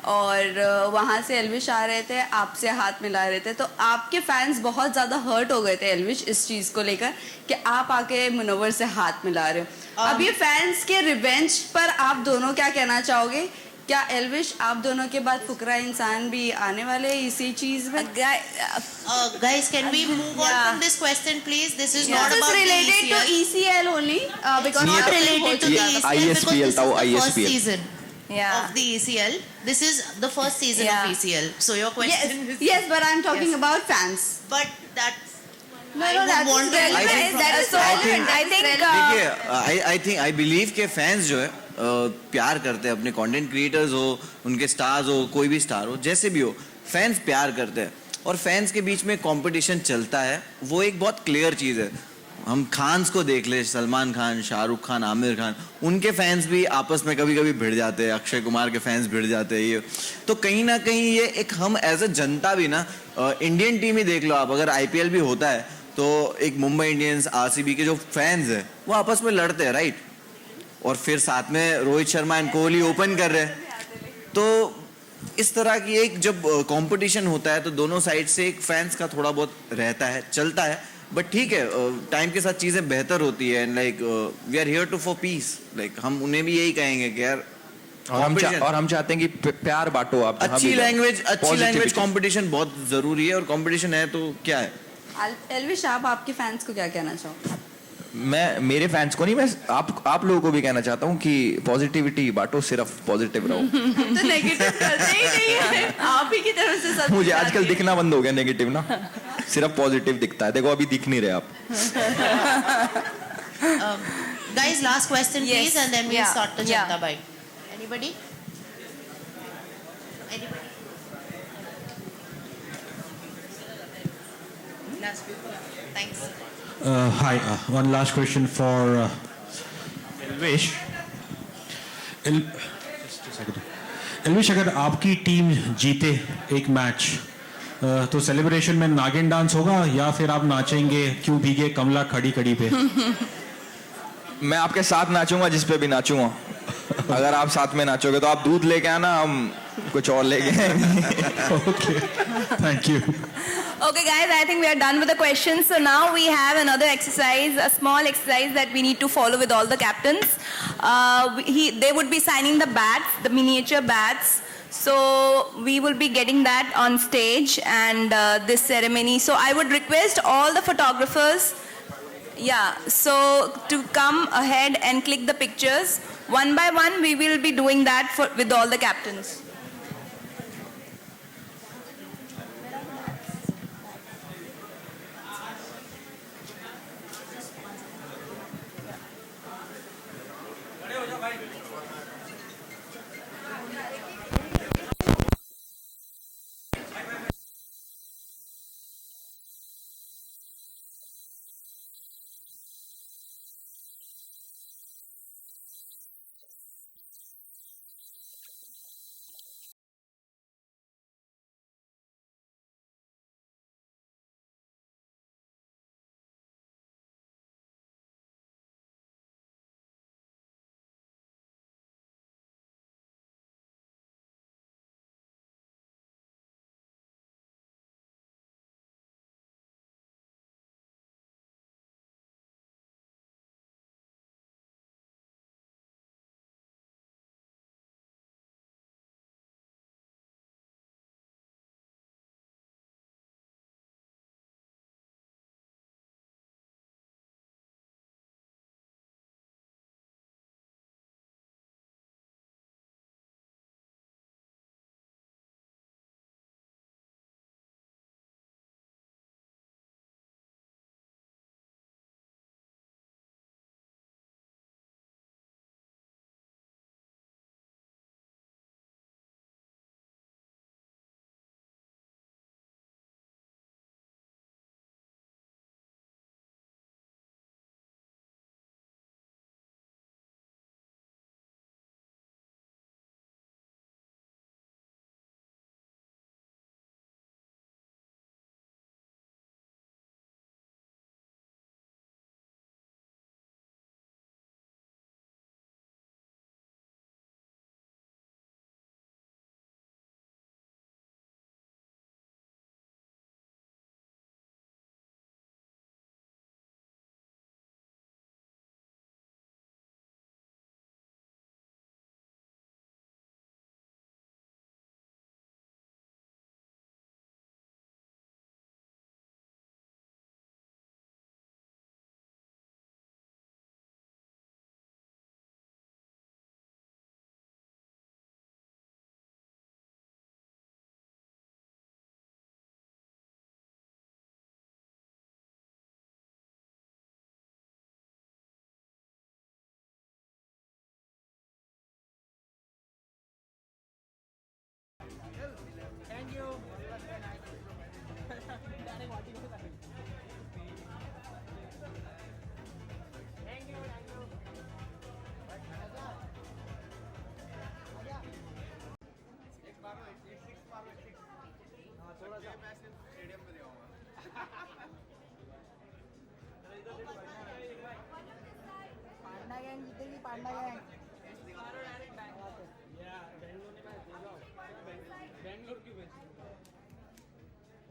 और वहाँ से एल्विश आ रहे थे, आपसे हाथ मिला रहे थे, तो आपके फैंस बहुत ज़्यादा हर्ट हो गए थे एल्विश इस चीज़ को लेकर कि आप आके मुनव्वर से हाथ मिला रहे हो. अब ये फैंस के रिवेंज पर आप दोनों क्या कहना चाहोगे? क्या एल्विश आप दोनों के बाद फुकरा इंसान भी आने वाले हैं इसी चीज़ में? Guys, can we move on from this question, please? This is not This is about related to ECL only, because not related to the ECL because this is the first ISPL. season of the ECL. This is the first season of ECL. So your question is... Yes, but I'm talking about fans. But that... No, that is relevant. That is relevant. I think I believe के fans जो है प्यार करते हैं अपने content creators हो, उनके stars हो, कोई भी स्टार हो, जैसे भी हो, फैंस प्यार करते हैं. और फैंस के बीच में कंपटीशन चलता है, वो एक बहुत क्लियर चीज़ है. हम खान्स को देख ले, सलमान खान, शाहरुख खान, आमिर खान, उनके फैंस भी आपस में कभी कभी भिड़ जाते हैं. अक्षय कुमार के फैंस भिड़ जाते हैं. ये तो कहीं ना कहीं ये एक हम एज अ जनता भी ना, इंडियन टीम ही देख लो आप, अगर IPL भी होता है तो एक मुंबई इंडियंस, RCB के जो फैंस हैं वो आपस में लड़ते हैं, राइट? और फिर साथ में रोहित शर्मा एंड कोहली ओपन कर रहे हैं. तो इस तरह की एक जब कंपटीशन होता है तो दोनों साइड से एक फैंस का थोड़ा बहुत रहता है, चलता है. बट ठीक है, टाइम के साथ चीज़ें बेहतर होती है. Like we are here to for peace. Like हम उन्हें भी यही कहेंगे कि यार, और हम चाहते हैं कि प्यार बांटो आप. अच्छी लैंग्वेज कंपटीशन बहुत ज़रूरी है, और कंपटीशन है तो क्या है. एल्विश, आप आपके फैंस को क्या कहना चाहोगे? मैं मेरे फैंस को नहीं, मैं आप लोगों को भी कहना चाहता हूँ कि पॉजिटिविटी बांटो, सिर्फ पॉजिटिव रहो. तो नेगेटिव करते ही नहीं है, आप ही की तरफ से सब. मुझे आजकल दिखना बंद हो गया नेगेटिव ना, सिर्फ पॉजिटिव दिखता है. देखो अभी दिख नहीं रहे आप. Guys, last question, Yes, please, and then we'll yeah, start the yeah. Janta bite. Anybody? Anybody? Last few. Thanks. Hi, one last question for Elvish. Just a second. Elvish, अगर आपकी टीम जीते एक मैच तो celebration में नागिन dance होगा या फिर आप नाचेंगे क्यों भीगे कमला खड़ी खड़ी पे? मैं आपके साथ नाचूंगा जिस पे भी नाचूंगा। अगर आप साथ में नाचोगे तो आप दूध लेके आना, हम कुछ और लेके आएंगे। Okay, thank you. Okay, guys, I think we are done with the questions. So now we have another exercise, a small exercise that we need to follow with all the captains. They would be signing the bats, the miniature bats. So we will be getting that on stage and this ceremony. So I would request all the photographers, so to come ahead and click the pictures. One by one, we will be doing that with all the captains.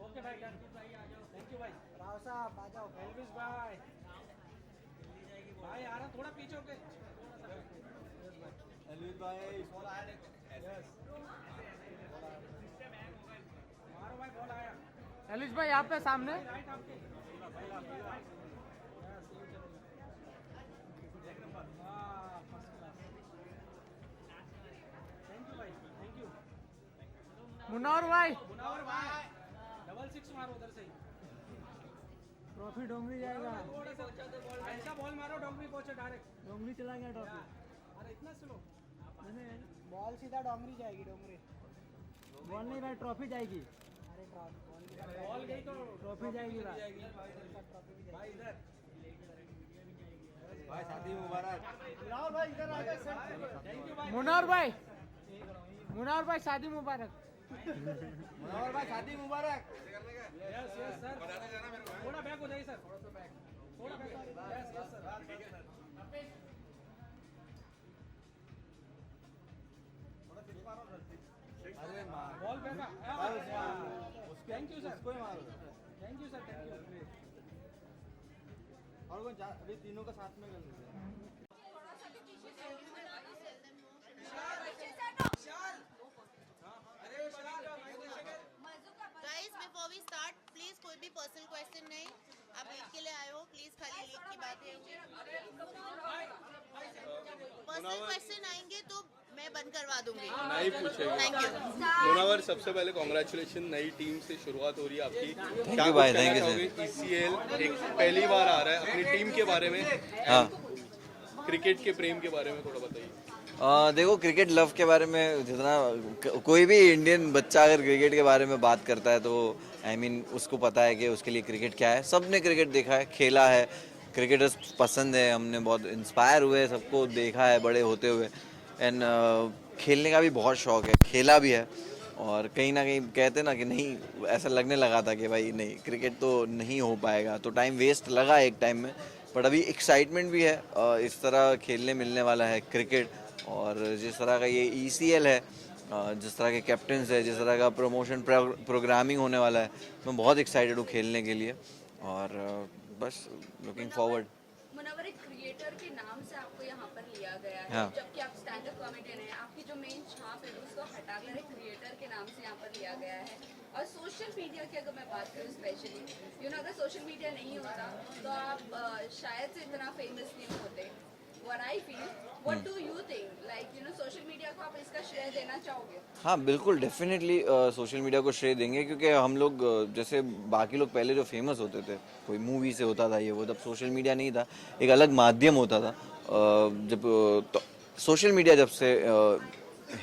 Okay भाई done भाई आ जाओ thank you भाई राव साहब आ जाओ Elvis भाई भाई आ रहा थोड़ा पीछे होके एल्विस भाई बॉल आया यस मारो भाई बॉल आया एल्विस भाई आप पे सामने राइट आपके मुनव्वर भाई डबल सिक्स मारो उधर से ही ट्रॉफी डोंगरी जाएगा। ऐसा बॉल मारो डोंगरी पहुंचे डायरेक्ट। डोंगरी चला गया ट्रॉफी। अरे इतना स्लो। बॉल सीधा डोंगरी जाएगी डोंगरी। बॉल नहीं भाई ट्रॉफी जाएगी। अरे बॉल गई तो ट्रॉफी जाएगी भाई इधर। भाई शादी मुबारक। लाओ भाई इधर आ जाओ। मुनव्वर भाई शादी मुबारक। मुनव्वर भाई शादी मुबारक। Yes yes sir. थोड़ा बैक हो जाइए सर। थोड़ा बैक। Yes yes sir. अरे ball back. Thank you sir. Thank you sir. Thank you. और कौन अभी तीनों का साथ में कर लेते हैं। Guys, before we start, please कोई भी पर्सनल क्वेश्चन नहीं। आप लीग के लिए आए हो, प्लीज खाली लीग की बातें पर्सनल क्वेश्चन आएंगे तो मैं बंद करवा दूंगी। नहीं पूछेंगे। Thank you. मुनव्वर सबसे पहले कॉन्ग्रेचुलेशन, नई टीम से शुरुआत हो रही है आपकी। थैंक यू भाई, थैंक यू। ईसीएल एक पहली बार आ रहा है, अपनी टीम के बारे में, हाँ क्रिकेट के प्रेम के बारे में थोड़ा बताइए। देखो क्रिकेट लव के बारे में जितना कोई भी इंडियन बच्चा अगर क्रिकेट के बारे में बात करता है तो आई मीन उसको पता है कि उसके लिए क्रिकेट क्या है। सब ने क्रिकेट देखा है, खेला है, क्रिकेटर्स पसंद है, हमने बहुत इंस्पायर हुए सबको देखा है बड़े होते हुए। एंड खेलने का भी बहुत शौक है, खेला भी है। और कहीं ना कहीं कहते ना कि नहीं, ऐसा लगने लगा था कि भाई नहीं क्रिकेट तो नहीं हो पाएगा, तो टाइम वेस्ट लगा एक टाइम में। बट अभी एक्साइटमेंट भी है, इस तरह खेलने मिलने वाला है क्रिकेट। और जिस तरह का ये ECL है, जिस तरह के कैप्टन्स है, जिस तरह का प्रमोशन प्रोग्रामिंग होने वाला है, मैं बहुत एक्साइटेड हूँ खेलने के लिए। और बस लुकिंग फॉरवर्ड। मुनव्वर, एक क्रिएटर के नाम से आपको यहाँ पर लिया गया है, हाँ। जबकि आप स्टैंड अप कॉमेडियन हैं। आपकी जो मेन छाप है उसको हटाकर एक क्रिएटर के नाम से यहाँ पर लिया गया है। और सोशल मीडिया की अगर मैं बात करूँ स्पेशली, अगर सोशल मीडिया नहीं होता तो आप शायद से इतना फेमस नहीं होते। What I feel, what do you think? Like, social media को आप इसका श्रेय देना चाहोगे? हाँ बिल्कुल, डेफिनेटली सोशल मीडिया को श्रेय देंगे, क्योंकि हम लोग जैसे बाकी लोग पहले जो फेमस होते थे, कोई मूवी से होता था ये वो, तब सोशल मीडिया नहीं था, एक अलग माध्यम होता था। जब तो सोशल मीडिया जब से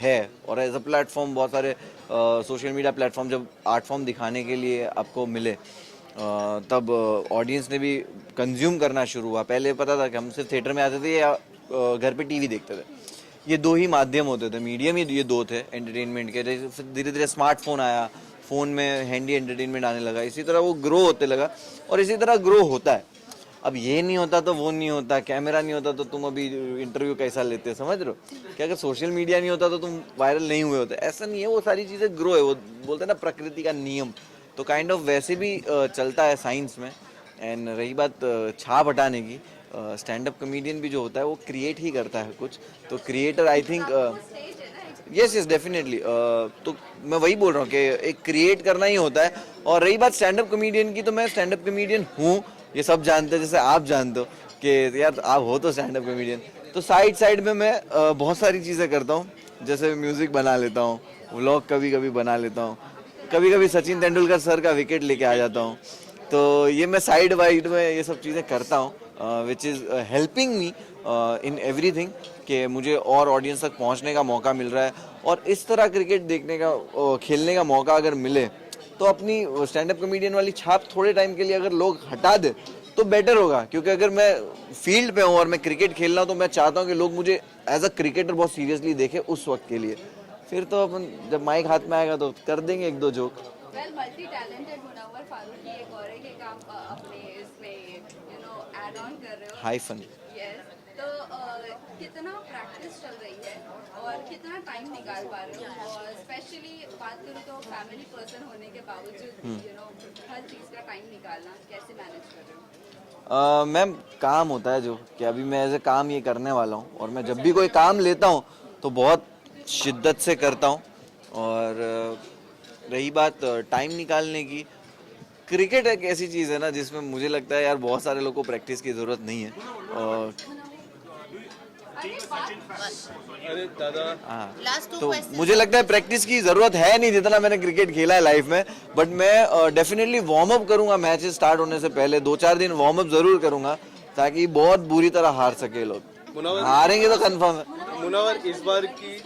है और एज अ प्लेटफॉर्म, बहुत सारे सोशल मीडिया प्लेटफॉर्म जब आर्ट फॉर्म दिखाने के लिए आपको मिले, तब ऑडियंस ने भी कंज्यूम करना शुरू हुआ। पहले पता था कि हम सिर्फ थिएटर में आते थे या घर पे टीवी देखते थे, ये दो ही माध्यम होते थे, मीडियम ही ये दो थे एंटरटेनमेंट के। फिर धीरे धीरे स्मार्टफोन आया, फ़ोन में हैंडी एंटरटेनमेंट आने लगा, इसी तरह वो ग्रो होते लगा और इसी तरह ग्रो होता है। अब ये नहीं होता तो वो नहीं होता, कैमरा नहीं होता तो तुम अभी इंटरव्यू कैसा लेते, समझ रहे हो कि अगर सोशल मीडिया नहीं होता तो तुम वायरल नहीं हुए होते, ऐसा नहीं है। वो सारी चीज़ें ग्रो है, वो बोलते हैं ना प्रकृति का नियम, तो काइंड ऑफ वैसे भी चलता है साइंस में। एंड रही बात छाप हटाने की, स्टैंड अप कॉमेडियन भी जो होता है वो क्रिएट ही करता है कुछ, तो creator I think yes definitely. तो मैं वही बोल रहा हूँ कि एक क्रिएट करना ही होता है। और रही बात स्टैंड अप कॉमेडियन की, तो मैं स्टैंड अप कॉमेडियन हूँ, ये सब जानते हैं, जैसे आप जानते हो कि यार आप हो तो स्टैंड अप कॉमेडियन। तो साइड में मैं बहुत सारी चीज़ें करता हूँ, जैसे म्यूज़िक बना लेता हूँ, व्लॉग कभी कभी बना लेता हूँ, कभी कभी सचिन तेंदुलकर सर का विकेट लेके आ जाता हूँ। तो ये मैं साइड वाइड में ये सब चीज़ें करता हूँ, which is helping me in everything, कि मुझे और ऑडियंस तक पहुँचने का मौका मिल रहा है। और इस तरह क्रिकेट देखने का खेलने का मौका अगर मिले तो अपनी स्टैंड अप कॉमेडियन वाली छाप थोड़े टाइम के लिए अगर लोग हटा दे तो बेटर होगा। क्योंकि अगर मैं फील्ड पे हूँ और मैं क्रिकेट खेल रहा हूँ तो मैं चाहता हूँ कि लोग मुझे एज अ क्रिकेटर बहुत सीरियसली देखें उस वक्त के लिए। फिर तो अपन जब माइक हाथ में आएगा तो कर देंगे एक दो joke. Well, multi talented Munawar Faruqui एक और है कि आप अपने इसमें ऐड ऑन कर रहे हो हाइफन। यस, तो कितना प्रैक्टिस चल रही है और कितना टाइम निकाल पा रहे हो? और स्पेशली बात करूँ तो फैमिली पर्सन होने के बावजूद हर चीज़ का टाइम निकालना कैसे मैनेज कर रहे हो? मैम काम होता है जो कि अभी मैं एज ए काम ये करने वाला हूँ, और मैं जब भी कोई काम लेता हूँ तो बहुत शिद्दत से करता हूँ। और रही बात टाइम निकालने की, क्रिकेट एक ऐसी चीज़ है ना जिसमें मुझे लगता है यार बहुत सारे लोगों को प्रैक्टिस की ज़रूरत नहीं है। और Last two तो questions. मुझे लगता है प्रैक्टिस की जरूरत है नहीं जितना मैंने क्रिकेट खेला है लाइफ में, बट मैं डेफिनेटली वार्म अप करूंगा मैचेस स्टार्ट होने से पहले 2-4 दिन वार्म अप जरूर करूंगा ताकि बहुत बुरी तरह हार सके लोग। हारेंगे तो कंफर्म है। मुनव्वर इस बार की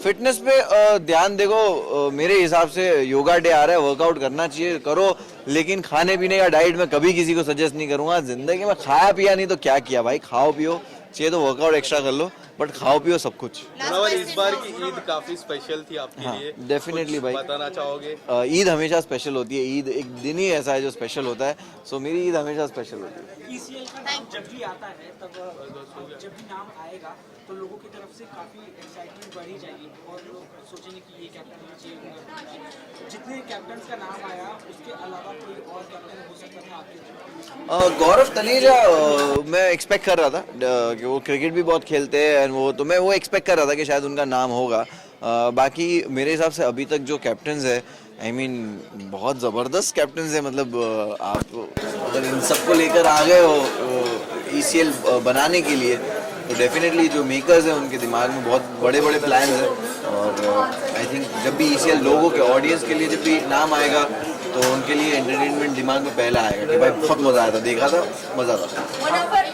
फिटनेस पे ध्यान देखो, मेरे हिसाब से योगा डे आ रहा है, वर्कआउट करना चाहिए, करो, लेकिन खाने पीने का डाइट मैं कभी किसी को सजेस्ट नहीं करूंगा। जिंदगी में खाया पिया नहीं तो क्या किया भाई, खाओ पियो, चाहिए तो वर्कआउट एक्स्ट्रा कर लो, बट खाओ पियो सब कुछ। मुनव्वर इस बार की ईद काफी स्पेशल थी आपके लिए, डेफिनेटली भाई बताना चाहोगे? ईद हमेशा स्पेशल होती है, ईद एक दिन ही ऐसा है जो स्पेशल होता है, सो मेरी ईद हमेशा स्पेशल होती है। ECL का नाम जब भी आता है तब जब भी नाम आएगा तो लोगों की तरफ से काफ़ी एक्साइटमेंट बढ़ी जाएगी और लोग सोचेंगे कि ये कैप्टन होना चाहिए। जितने कैप्टन का नाम आया उसके अलावा कोई और कैप्टन हो सकता था आपके? गौरव तनेजा मैं एक्सपेक्ट कर रहा था कि वो क्रिकेट भी बहुत खेलते हैं, वो तो मैं वो एक्सपेक्ट कर रहा था कि शायद उनका नाम होगा। बाकी मेरे हिसाब से अभी तक जो कैप्टन्स है, आई मीन बहुत ज़बरदस्त कैप्टन्स है, मतलब आप अगर इन सबको लेकर आ गए हो ECL बनाने के लिए तो डेफिनेटली जो मेकर्स हैं उनके दिमाग में बहुत बड़े बड़े प्लान्स हैं, और आई थिंक जब भी ECL लोगों के ऑडियंस के लिए जब भी नाम आएगा तो उनके लिए एंटरटेनमेंट दिमाग में पहला आएगा कि भाई बहुत मज़ा आया था, देखा था, मज़ा था। मुनव्वर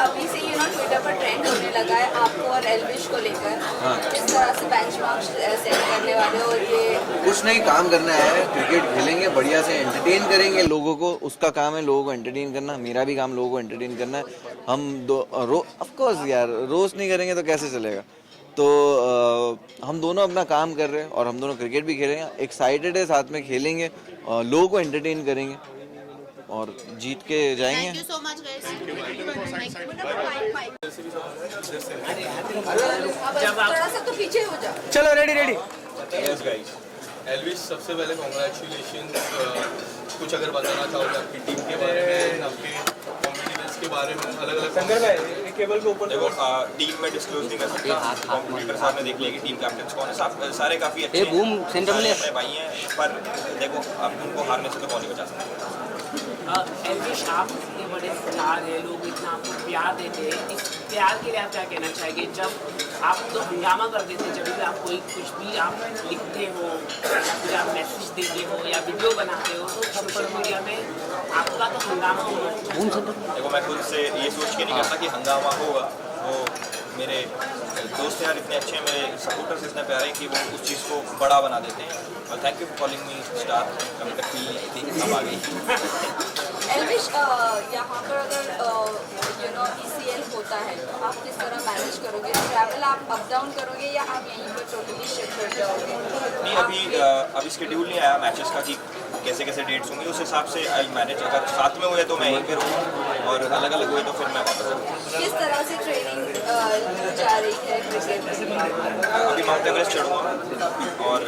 अभी से ट्विटर पर ट्रेंड होने लगा है आपको और एल्विश को लेकर, किस तरह से बेंचमार्क सेट करने वाले हो? ये कुछ नहीं, काम करना है, क्रिकेट खेलेंगे, बढ़िया से एंटरटेन करेंगे लोगों को, उसका काम है लोगों को एंटरटेन करना, मेरा भी काम लोगों को एंटरटेन करना है। हम ऑफ कोर्स यार रोस्ट नहीं करेंगे तो कैसे चलेगा, तो हम दोनों अपना काम कर रहे हैं और हम दोनों क्रिकेट भी खेलेंगे, एक्साइटेड है, साथ में खेलेंगे, लोगों को एंटरटेन करेंगे और जीत के जाएंगे। Thank you so much, guys. थोड़ा सा तो पीछे हो जाओ। चलो रेडी रेडी। एल्विश, सबसे पहले कॉन्ग्रेचुलेशंस, कुछ अगर बताना चाहोगे आपकी टीम के बारे में, आपके कॉम्पिटिटर्स के बारे में, अलग अलग केबल के ऊपर? देखो टीम में डिस्क्लोज नहीं कर सकता, कॉम्पिटिटर साथ में देख लिया कि टीम कैप्टन कौन है, सारे काफी अच्छे अपने भाई हैं, पर देखो अब उनको हारने से तो कौन नहीं बचा सकता। एल्विश, आप इतने बड़े स्टार हैं, लोग इतना आपको प्यार देते हैं, इस प्यार के लिए आप क्या कहना चाहेंगे? जब आप तो हंगामा करते थे, जब भी आप कोई कुछ भी आप लिखते हो या फिर आप मैसेज देते हो या वीडियो बनाते हो तो सोशल मीडिया में आपका तो हंगामा होगा। देखो मैं खुद से ये सोच के नहीं करता कि हंगामा होगा, वो मेरे दोस्त यार इतने अच्छे हैं, मेरे सपोर्टर्स इतने प्यारे हैं कि वो उस चीज़ को बड़ा बना देते हैं। और thank you for calling me star, कभी तक फील नहीं थी, अब आ गई। एल्विश, यहाँ पर अगर ECL होता है तो आप किस तरह मैनेज करोगे? ट्रैवल आप अप डाउन करोगे या आप यहीं पर टोटली शिफ्ट कर जाओगे? नहीं, अभी शेड्यूल नहीं आया मैचेस का कि कैसे कैसे डेट्स होंगे, उस हिसाब से आई मैनेज। अगर साथ में हुए तो मैं यहीं पे रहूँगा और अलग अलग हुए तो फिर मैं वापस आऊँगा। किस तरह से ट्रेनिंग जा रही है क्रिकेट में? अभी माउंट एवरेस्ट चढ़ूँगा और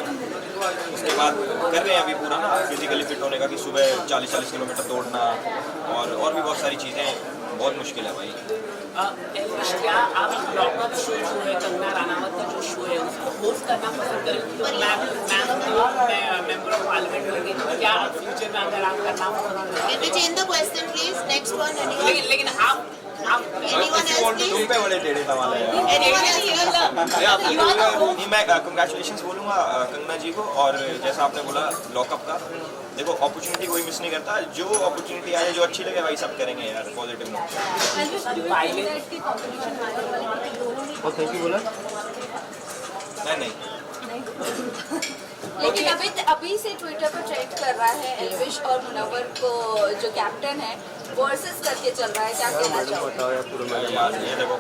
उसके बाद कर रहे हैं अभी पूरा ना फिजिकली फिट होने का, कि सुबह 40-40 किलोमीटर दौड़ना और भी बहुत सारी चीज़ें, बहुत मुश्किल है भाई। एल्विश, क्या आप लॉकअप शो जो है कंगना राणावत का जो शो है उसको होस्ट करना पसंद करेंगे? मैं मेंबर ऑफ पार्लियामेंट होंगे, क्या फ्यूचर में अगर आप करना पसंद करेंगे? Can we change the question, please? Next one, anyone? लेकिन आप Anyone else, please? तुम पे बड़े टेढ़े सवाल है। Anyone else, please? नहीं, मैं कंग्रेचुलेशंस बोलूँगा कंगना जी को, और जैसा आपने बोला लॉकअप का, देखो अपॉर्चुनिटी कोई मिस नहीं करता, जो अपॉर्चुनिटी आए जो अच्छी लगे भाई सब करेंगे यार, पॉजिटिव नोट। और थैंक यू बोला नहीं लेकिन अभी से ट्विटर पर ट्रेंड कर रहा है एल्विश और मुनव्वर को जो कैप्टन है वर्सेस करके चल रहा है, क्या कहना चाहोगे? यार ये देखो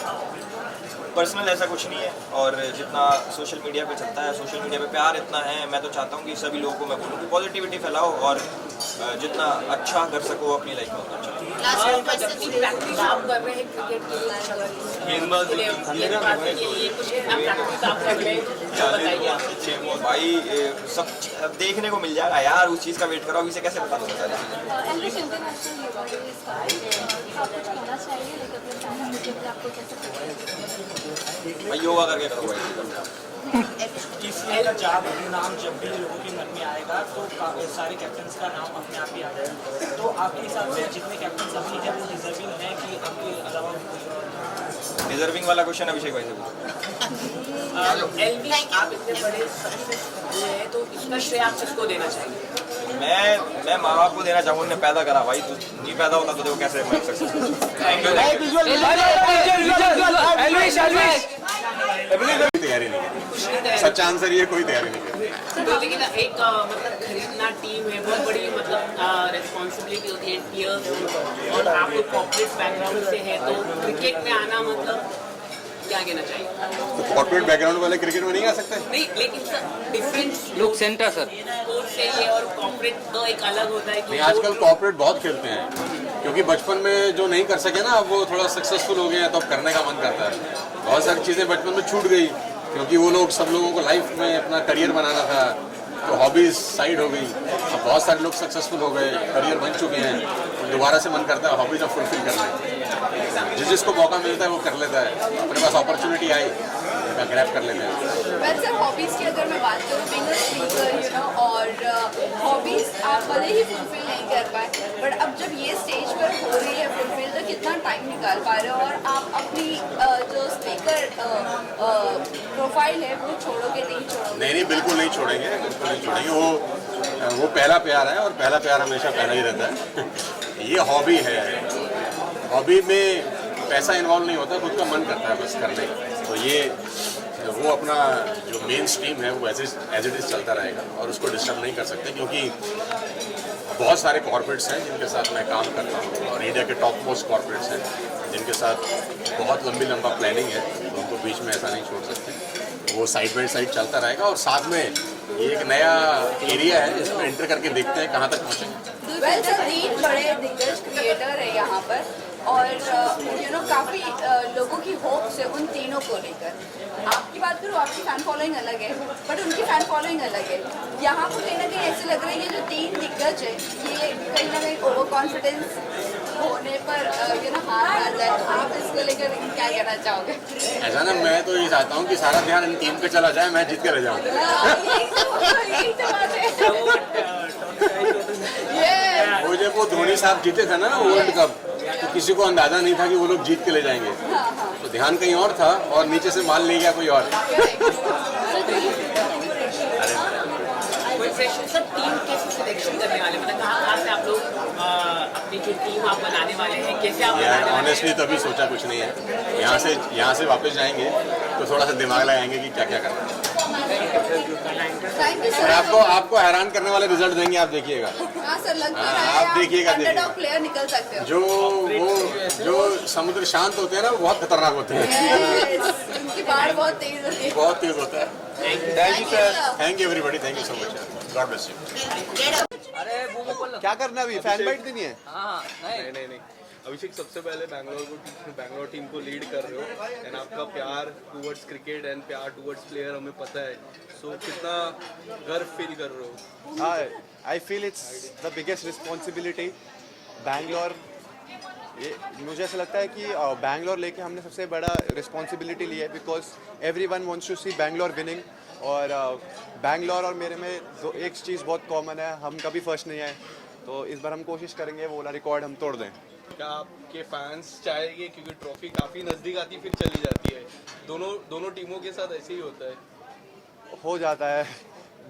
पर्सनल ऐसा कुछ नहीं है, और जितना सोशल मीडिया पे चलता है, सोशल मीडिया पे प्यार इतना है, मैं तो चाहता हूँ कि सभी लोगों को मैं बोलूँ कि पॉजिटिविटी फैलाओ और जितना अच्छा कर सको अपनी लाइफ में उतना अच्छा। प्रैक्टिस आप कर रहे हैं क्रिकेट के लिए, भाई सब देखने को मिल जाएगा यार, उस चीज़ का वेट करो, अभी से कैसे बता दूँगा? भाई योगा करके करो भाई। ECL नाम जब भी लोगों के मन में आएगा तो सारे कैप्टन्स का नाम अपने आप ही आ जाएगा। तो आपके हिसाब से जितने कैप्टन्स अभी हैं वो डिजर्विंग है कि आपके अलावा डिजर्विंग वाला क्वेश्चन अभिषेक भाई से एलवी आप इतने बड़े हुए हैं तो इसका श्रेय आप किसको देना चाहिए? मैं माँ बाप को देना चाहूँ, उन्हें पैदा करा भाई, तू नहीं पैदा होता तो देखो कैसे मैं सक्सेसफुल। Thank you. तैयारी नहीं की, सच्चा आंसर ये कोई तैयारी नहीं की। तो लेकिन एक मतलब खरीदना टीम है बहुत बड़ी मतलब रिस्पॉन्सिबिलिटी होती है टीयर और आप लोग कॉर्पोरेट बैकग्राउंड से है तो क्रिकेट में आना मतलब क्या कहना चाहिए? तो कॉर्पोरेट बैकग्राउंड वाले क्रिकेट में नहीं आ सकते? नहीं लेकिन सर डिफरेंट लोग सेंटर सर स्पोर्ट से ये और कॉर्पोरेट तो एक अलग होता है नहीं, आजकल कॉर्पोरेट बहुत खेलते हैं क्योंकि बचपन में जो नहीं कर सके ना अब वो थोड़ा सक्सेसफुल हो गए हैं तो अब करने का मन करता है। बहुत सारी चीज़ें बचपन में छूट गई क्योंकि वो लोग सब लोगों को लाइफ में अपना करियर बनाना था तो हॉबीज साइड हो गई। अब बहुत सारे लोग सक्सेसफुल हो गए, करियर बन चुके हैं, तो दोबारा से मन करता है हॉबीज अब फुलफिल करना है। जिसको मौका मिलता है वो कर लेता है, अपने पास अपॉर्चुनिटी आई ग्रैब कर लेते हैं। वैसे सर हॉबीज़ की अगर मैं बात करूँ बीइंग अ स्पीकर और हॉबीज़ आप भले ही फुलफिल नहीं कर पाए बट अब जब ये स्टेज पर हो रही है फुलफिल तो कितना टाइम निकाल पा रहे हो और आप अपनी जो स्पीकर प्रोफाइल है वो छोड़ोगे नहीं छोड़ोगे? नहीं बिल्कुल नहीं छोड़ेंगे, बिल्कुल नहीं छोड़ेंगे। वो पहला प्यार है और पहला प्यार हमेशा पहला ही रहता है। ये हॉबी है, हॉबी में पैसा इन्वॉल्व नहीं होता, खुद का मन करता है बस करने का। तो ये वो अपना जो मेन स्ट्रीम है वो एज इट इज़ चलता रहेगा और उसको डिस्टर्ब नहीं कर सकते क्योंकि बहुत सारे कॉर्पोरेट्स हैं जिनके साथ मैं काम करता हूँ और इंडिया के टॉप मोस्ट कॉर्पोरेट्स हैं जिनके साथ बहुत लंबा प्लानिंग है, तो उनको बीच में ऐसा नहीं छोड़ सकते। वो साइड बाई साइड चलता रहेगा और साथ में ये एक नया एरिया है जिसमें एंटर करके देखते हैं कहाँ तक पहुँचेंगे। वेल सर 3 बड़े दिग्गज क्रिएटर है यहाँ पर और काफ़ी लोगों की होप्स है उन तीनों को लेकर। आपकी बात करूँ आपकी फ़ैन फॉलोइंग अलग है बट उनकी फ़ैन फॉलोइंग अलग है। यहाँ पर कहीं ना कहीं ऐसे लग रहा है ये जो 3 दिग्गज है ये कहीं ना कहीं ओवर कॉन्फिडेंस होने पर हार आ जाए। आप इसको लेकर क्या कहना चाहोगे? ऐसा ना, मैं तो ये चाहता हूँ कि सारा ध्यान इन टीम पे चला जाए, मैं जीत के रह जाऊँ। वो जब वो धोनी साहब जीते थे ना वर्ल्ड कप तो किसी को अंदाजा नहीं था कि वो लोग जीत के ले जाएंगे, तो ध्यान कहीं और था और नीचे से माल ले गया कोई और। सब टीम कैसे सिलेक्शन करने वाले मतलब कहाँ से आप लोग अपनी जो टीम आप बनाने वाले हैं कैसे आप यार ऑनेस्टली तो अभी सोचा कुछ नहीं है। यहाँ से वापस जाएंगे तो थोड़ा सा दिमाग लगाएंगे कि क्या क्या करना है। आपको हैरान करने वाले रिजल्ट देंगे, आप देखिएगा। हाँ सर लग तो रहा है आप देखिएगा प्लेयर निकल सकते हो। जो समुद्र शांत होते हैं ना वो बहुत खतरनाक होते हैं। उनकी बाढ़ बहुत तेज होती है। बहुत तेज होता है। Thank you sir, thank you everybody, thank you so much, God bless you. क्या करना अभी? फैन बाइट देनी है? नहीं अभिषेक, सबसे पहले बैंगलोर टीम को लीड कर रहे हो एंड आपका प्यार टुवर्ड्स क्रिकेट एंड प्यार टुवर्ड्स प्लेयर हमें पता है, सो कितना गर्व फील कर रहे हो? आई feel it's the biggest responsibility. Bangalore, मुझे ऐसा लगता है कि बैंगलोर लेके हमने सबसे बड़ा रिस्पॉन्सिबिलिटी लिया है because everyone wants to see Bangalore winning. और बैंगलोर और मेरे में एक चीज़ बहुत कॉमन है, हम कभी फर्स्ट नहीं आए, तो इस बार हम कोशिश करेंगे वो वाला रिकॉर्ड हम तोड़ दें। क्या आपके फैंस चाहेंगे, क्योंकि ट्रॉफी काफ़ी नज़दीक आती फिर चली जाती है, दोनों टीमों के साथ ऐसे ही होता है? हो जाता है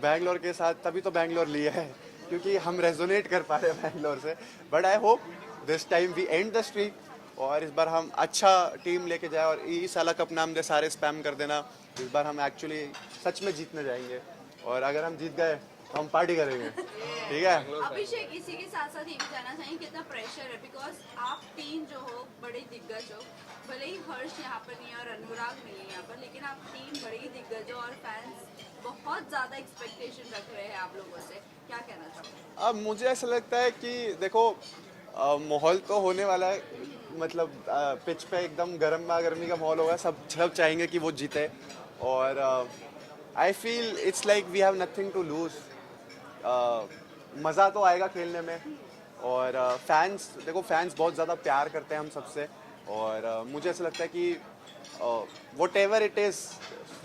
बैंगलोर के साथ, तभी तो बैंगलोर लिया है क्योंकि हम रेजोनेट कर पा रहे हैं बैंगलोर से। But I hope this time we end the streak और इस बार हम अच्छा टीम लेके जाए और इस साल कप नाम दे सारे स्पैम कर देना। इस बार हम एक्चुअली सच में जीतने जाएंगे और अगर हम जीत गए तो हम पार्टी करेंगे, ठीक है? अभिषेक इसी के साथ साथ ये भी जानना चाहिए कितना प्रेशर है बिकॉज आप 3 जो हो बड़े दिग्गज हो, भले ही हर्ष यहाँ पर नहीं है और अनुराग नहीं है यहाँ पर, लेकिन आप 3 बड़े ही दिग्गज हो और फैंस बहुत ज़्यादा एक्सपेक्टेशन रख रहे हैं आप लोगों से, क्या कहना चाहोगे? अब मुझे ऐसा लगता है कि देखो माहौल तो होने वाला है, मतलब पिच पे एकदम गर्मी का माहौल होगा, सब चाहेंगे कि वो जीते और I feel it's like we have nothing to lose. मज़ा तो आएगा खेलने में और फैंस बहुत ज़्यादा प्यार करते हैं हम सबसे और मुझे ऐसा लगता है कि whatever it is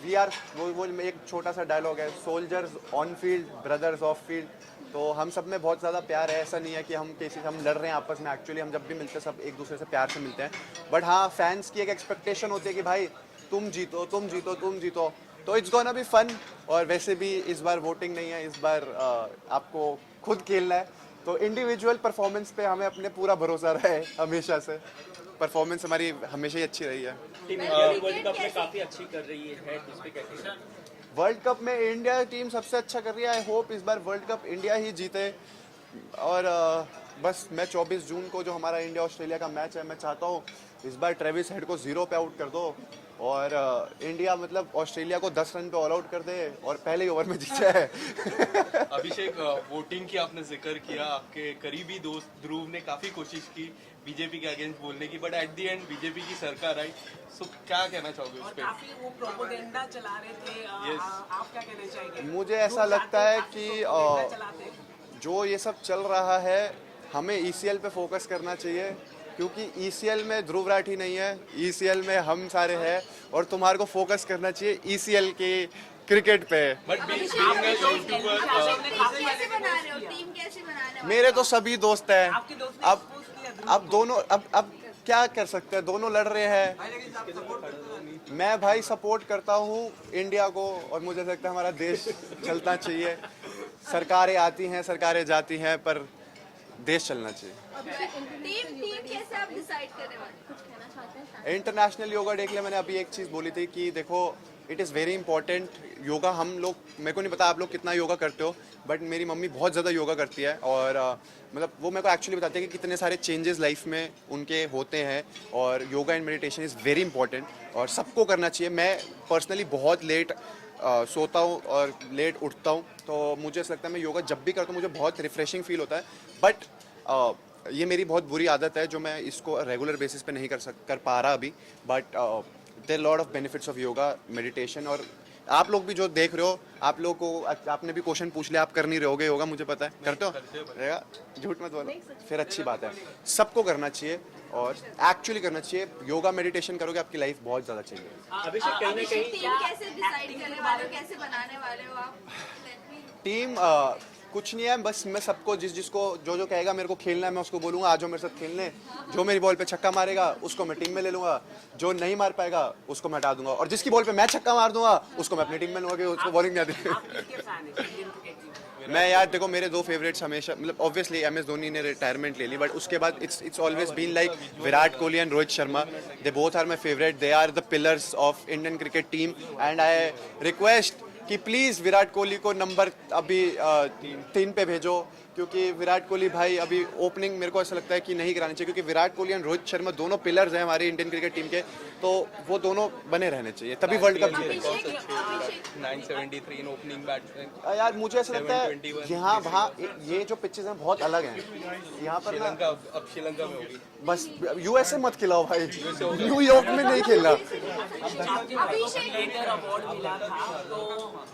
we are वो एक छोटा सा डायलॉग है, soldiers on field brothers off field. तो हम सब में बहुत ज़्यादा प्यार है, ऐसा नहीं है कि हम किसी हम लड़ रहे हैं आपस में। एक्चुअली हम जब भी मिलते हैं सब एक दूसरे से प्यार से मिलते हैं। बट हाँ, फैंस की एक एक्सपेक्टेशन होती है कि भाई तुम जीतो तुम जीतो तुम जीतो, तो इट्स गोना बी फन। और वैसे भी इस बार वोटिंग नहीं है, इस बार आपको खुद खेलना है। तो इंडिविजुअल परफॉर्मेंस पे हमें अपने पूरा भरोसा रहा है हमेशा से। परफॉर्मेंस हमारी हमेशा ही अच्छी रही है। वर्ल्ड कप में काफी अच्छी कर रही है, इस पे कैसे? वर्ल्ड कप में इंडिया टीम सबसे अच्छा कर रही है। आई होप इस बार वर्ल्ड कप इंडिया ही जीते। और बस मैं 24 जून को जो हमारा इंडिया ऑस्ट्रेलिया का मैच है, मैं चाहता हूँ इस बार ट्रेविस हेड को 0 पे आउट कर दो और इंडिया मतलब ऑस्ट्रेलिया को 10 रन पे ऑल आउट कर दे और पहले ही ओवर में जीत जाए। अभिषेक, वोटिंग की आपने जिक्र किया, आपके करीबी दोस्त ध्रुव ने काफी कोशिश की बीजेपी के अगेंस्ट बोलने की, but at the end BJP की सरकार आई। सो क्या कहना चाहोगे उस पे? काफी वो प्रोपेगेंडा चला रहे थे, आप क्या कहना चाहेंगे? मुझे ऐसा लगता है कि जो ये सब चल रहा है हमें ECL पे फोकस करना चाहिए, क्योंकि ECL में ध्रुव राठी नहीं है, ECL में हम सारे हैं और तुम्हारे को फोकस करना चाहिए ECL के क्रिकेट पे। मेरे तो सभी दोस्त हैं। अब दोनों अब क्या कर सकते हैं, दोनों लड़ रहे हैं। मैं भाई सपोर्ट करता हूँ इंडिया को और मुझे लगता है हमारा देश चलना चाहिए। सरकारें आती हैं, सरकारें जाती हैं, पर देश चलना चाहिए। टीम कैसे आप डिसाइड करने वाले, कुछ कहना चाहते हैं? इंटरनेशनल योगा डे के लिए मैंने अभी एक चीज़ बोली थी कि देखो it is very important. Yoga हम लोग, मेरे को नहीं पता आप लोग कितना योगा करते हो, बट मेरी मम्मी बहुत ज़्यादा योगा करती है और मतलब वो मेरे को एक्चुअली बताती है कि कितने सारे चेंजेस लाइफ में उनके होते हैं और yoga and meditation is very important और सबको करना चाहिए। मैं पर्सनली बहुत लेट सोता हूँ और लेट उठता हूँ, तो मुझे ऐसा लगता है मैं योगा जब भी करता हूँ मुझे बहुत रिफ्रेशिंग फील होता है। बट ये मेरी बहुत बुरी आदत है जो मैं इसको रेगुलर बेसिस पे नहीं कर पा रहा अभी। But there lot of benefits of yoga meditation. और आप लोग भी जो देख रहे हो, आप लोग को आपने भी क्वेश्चन पूछ लिया, आप कर नहीं रहोगे योगा, मुझे पता है। करते हो? रहेगा, झूठ मत बोलो, फिर अच्छी बात है। सबको करना चाहिए और एक्चुअली करना चाहिए। योगा मेडिटेशन करोगे आपकी लाइफ बहुत ज़्यादा चेंज होगी। अभिषेक, कहीं ना कहीं टीम कैसे डिसाइड करने वाले हो, कैसे बनाने वाले हो आप? टीम कुछ नहीं है, बस मैं सबको जिसको जो कहेगा मेरे को खेलना है मैं उसको बोलूँगा आ जाओ मेरे साथ खेलने। जो मेरी बॉल पे छक्का मारेगा उसको मैं टीम में ले लूँगा, जो नहीं मार पाएगा उसको मैं हटा दूंगा और जिसकी बॉल पे मैं छक्का मार दूंगा उसको मैं अपनी टीम में लूँगा कि उसको बॉलिंग नहीं आती। मैं यार देखो मेरे दो फेवरेट्स हमेशा मतलब ऑब्वियसली MS धोनी ने रिटायरमेंट ले ली, बट उसके बाद it's always been like Virat Kohli and Rohit Sharma. They both are my favourite, they are the pillars of Indian cricket team and I request कि प्लीज़ विराट कोहली को नंबर अभी 3 पे भेजो, क्योंकि विराट कोहली भाई अभी ओपनिंग मेरे को ऐसा लगता है कि नहीं करानी चाहिए, क्योंकि विराट कोहली एंड रोहित शर्मा दोनों पिलर्स हैं हमारी इंडियन क्रिकेट टीम के, तो वो दोनों बने रहने चाहिए तभी वर्ल्ड कप जीतेगा। 973 इन ओपनिंग बैट्समैन। यार मुझे ऐसा लगता है यहाँ वहाँ ये जो पिचेस हैं बहुत अलग हैं। यहाँ पर श्रीलंका, अब श्रीलंका में होगी। बस USA मत खिलाओ भाई, न्यूयॉर्क में नहीं खेलना। अवार्ड मिला था, तो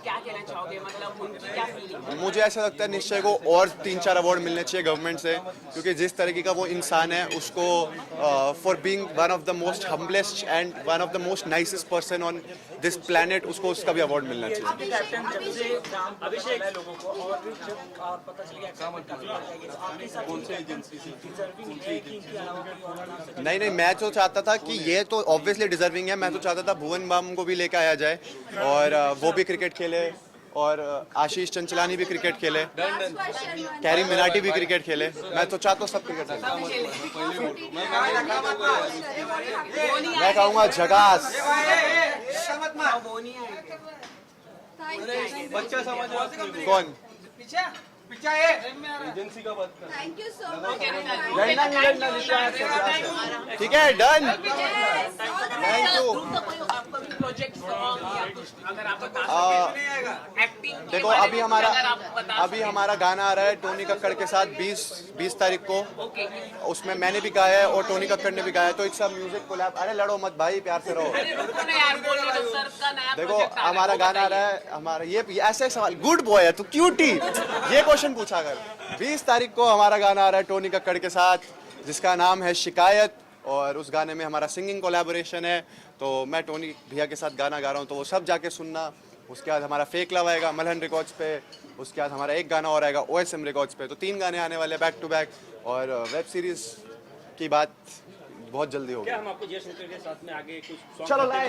क्या कहना चाहोगे, मतलब उनकी क्या फीलिंग? मुझे ऐसा लगता है निश्चय को और 3-4 अवार्ड मिलने चाहिए गवर्नमेंट से, क्योंकि जिस तरीके का वो इंसान है उसको for being one of the most humblest and one of the most nicest person on this planet, उसको उसका भी अवार्ड मिलना चाहिए। अभिषेक लोगों को और भी जब पता चल गया नहीं मैं तो चाहता था कि ये तो ऑब्वियसली डिजर्विंग है। मैं तो चाहता था भुवन बाम को भी लेकर आया जाए और वो भी क्रिकेट खेले और आशीष चंचलानी भी क्रिकेट खेले, कैरी मिनाटी भी क्रिकेट खेले। मैं तो चाहता हूँ सब क्रिकेट खेले। मैं कहूँगा जगास। कौन एजेंसी का बात कर। Thank you so much. ठीक है, डन, थैंक यू। देखो अभी हमारा गाना आ रहा है टोनी कक्कड़ के साथ 20 तारीख को, उसमें मैंने भी गाया है और टोनी कक्कड़ ने भी गाया है, तो एक सब म्यूजिक कोलैब। अरे लड़ो मत भाई, प्यार से रहो। देखो हमारा गाना आ रहा है, हमारा ये ऐसे सवाल, गुड बॉय है तू, क्यूटी, ये क्वेश्चन पूछा कर। 20 तारीख को हमारा गाना आ रहा है टोनी कक्कड़ के साथ, जिसका नाम है शिकायत, और उस गाने में हमारा सिंगिंग कोलैबोरेशन है। तो मैं टोनी भैया के साथ गाना गा रहा हूँ, तो वो सब जाके सुनना। उसके बाद हमारा फेक लव आएगा मलहन रिकॉर्ड्स पे, उसके बाद हमारा एक गाना और आएगा OSM रिकॉर्ड्स पे। तो 3 गाने आने वाले बैक टू बैक, और वेब सीरीज़ की बात बहुत जल्दी होगी। क्या हम आपको जयशंकर के साथ में आगे कुछ चलो लाए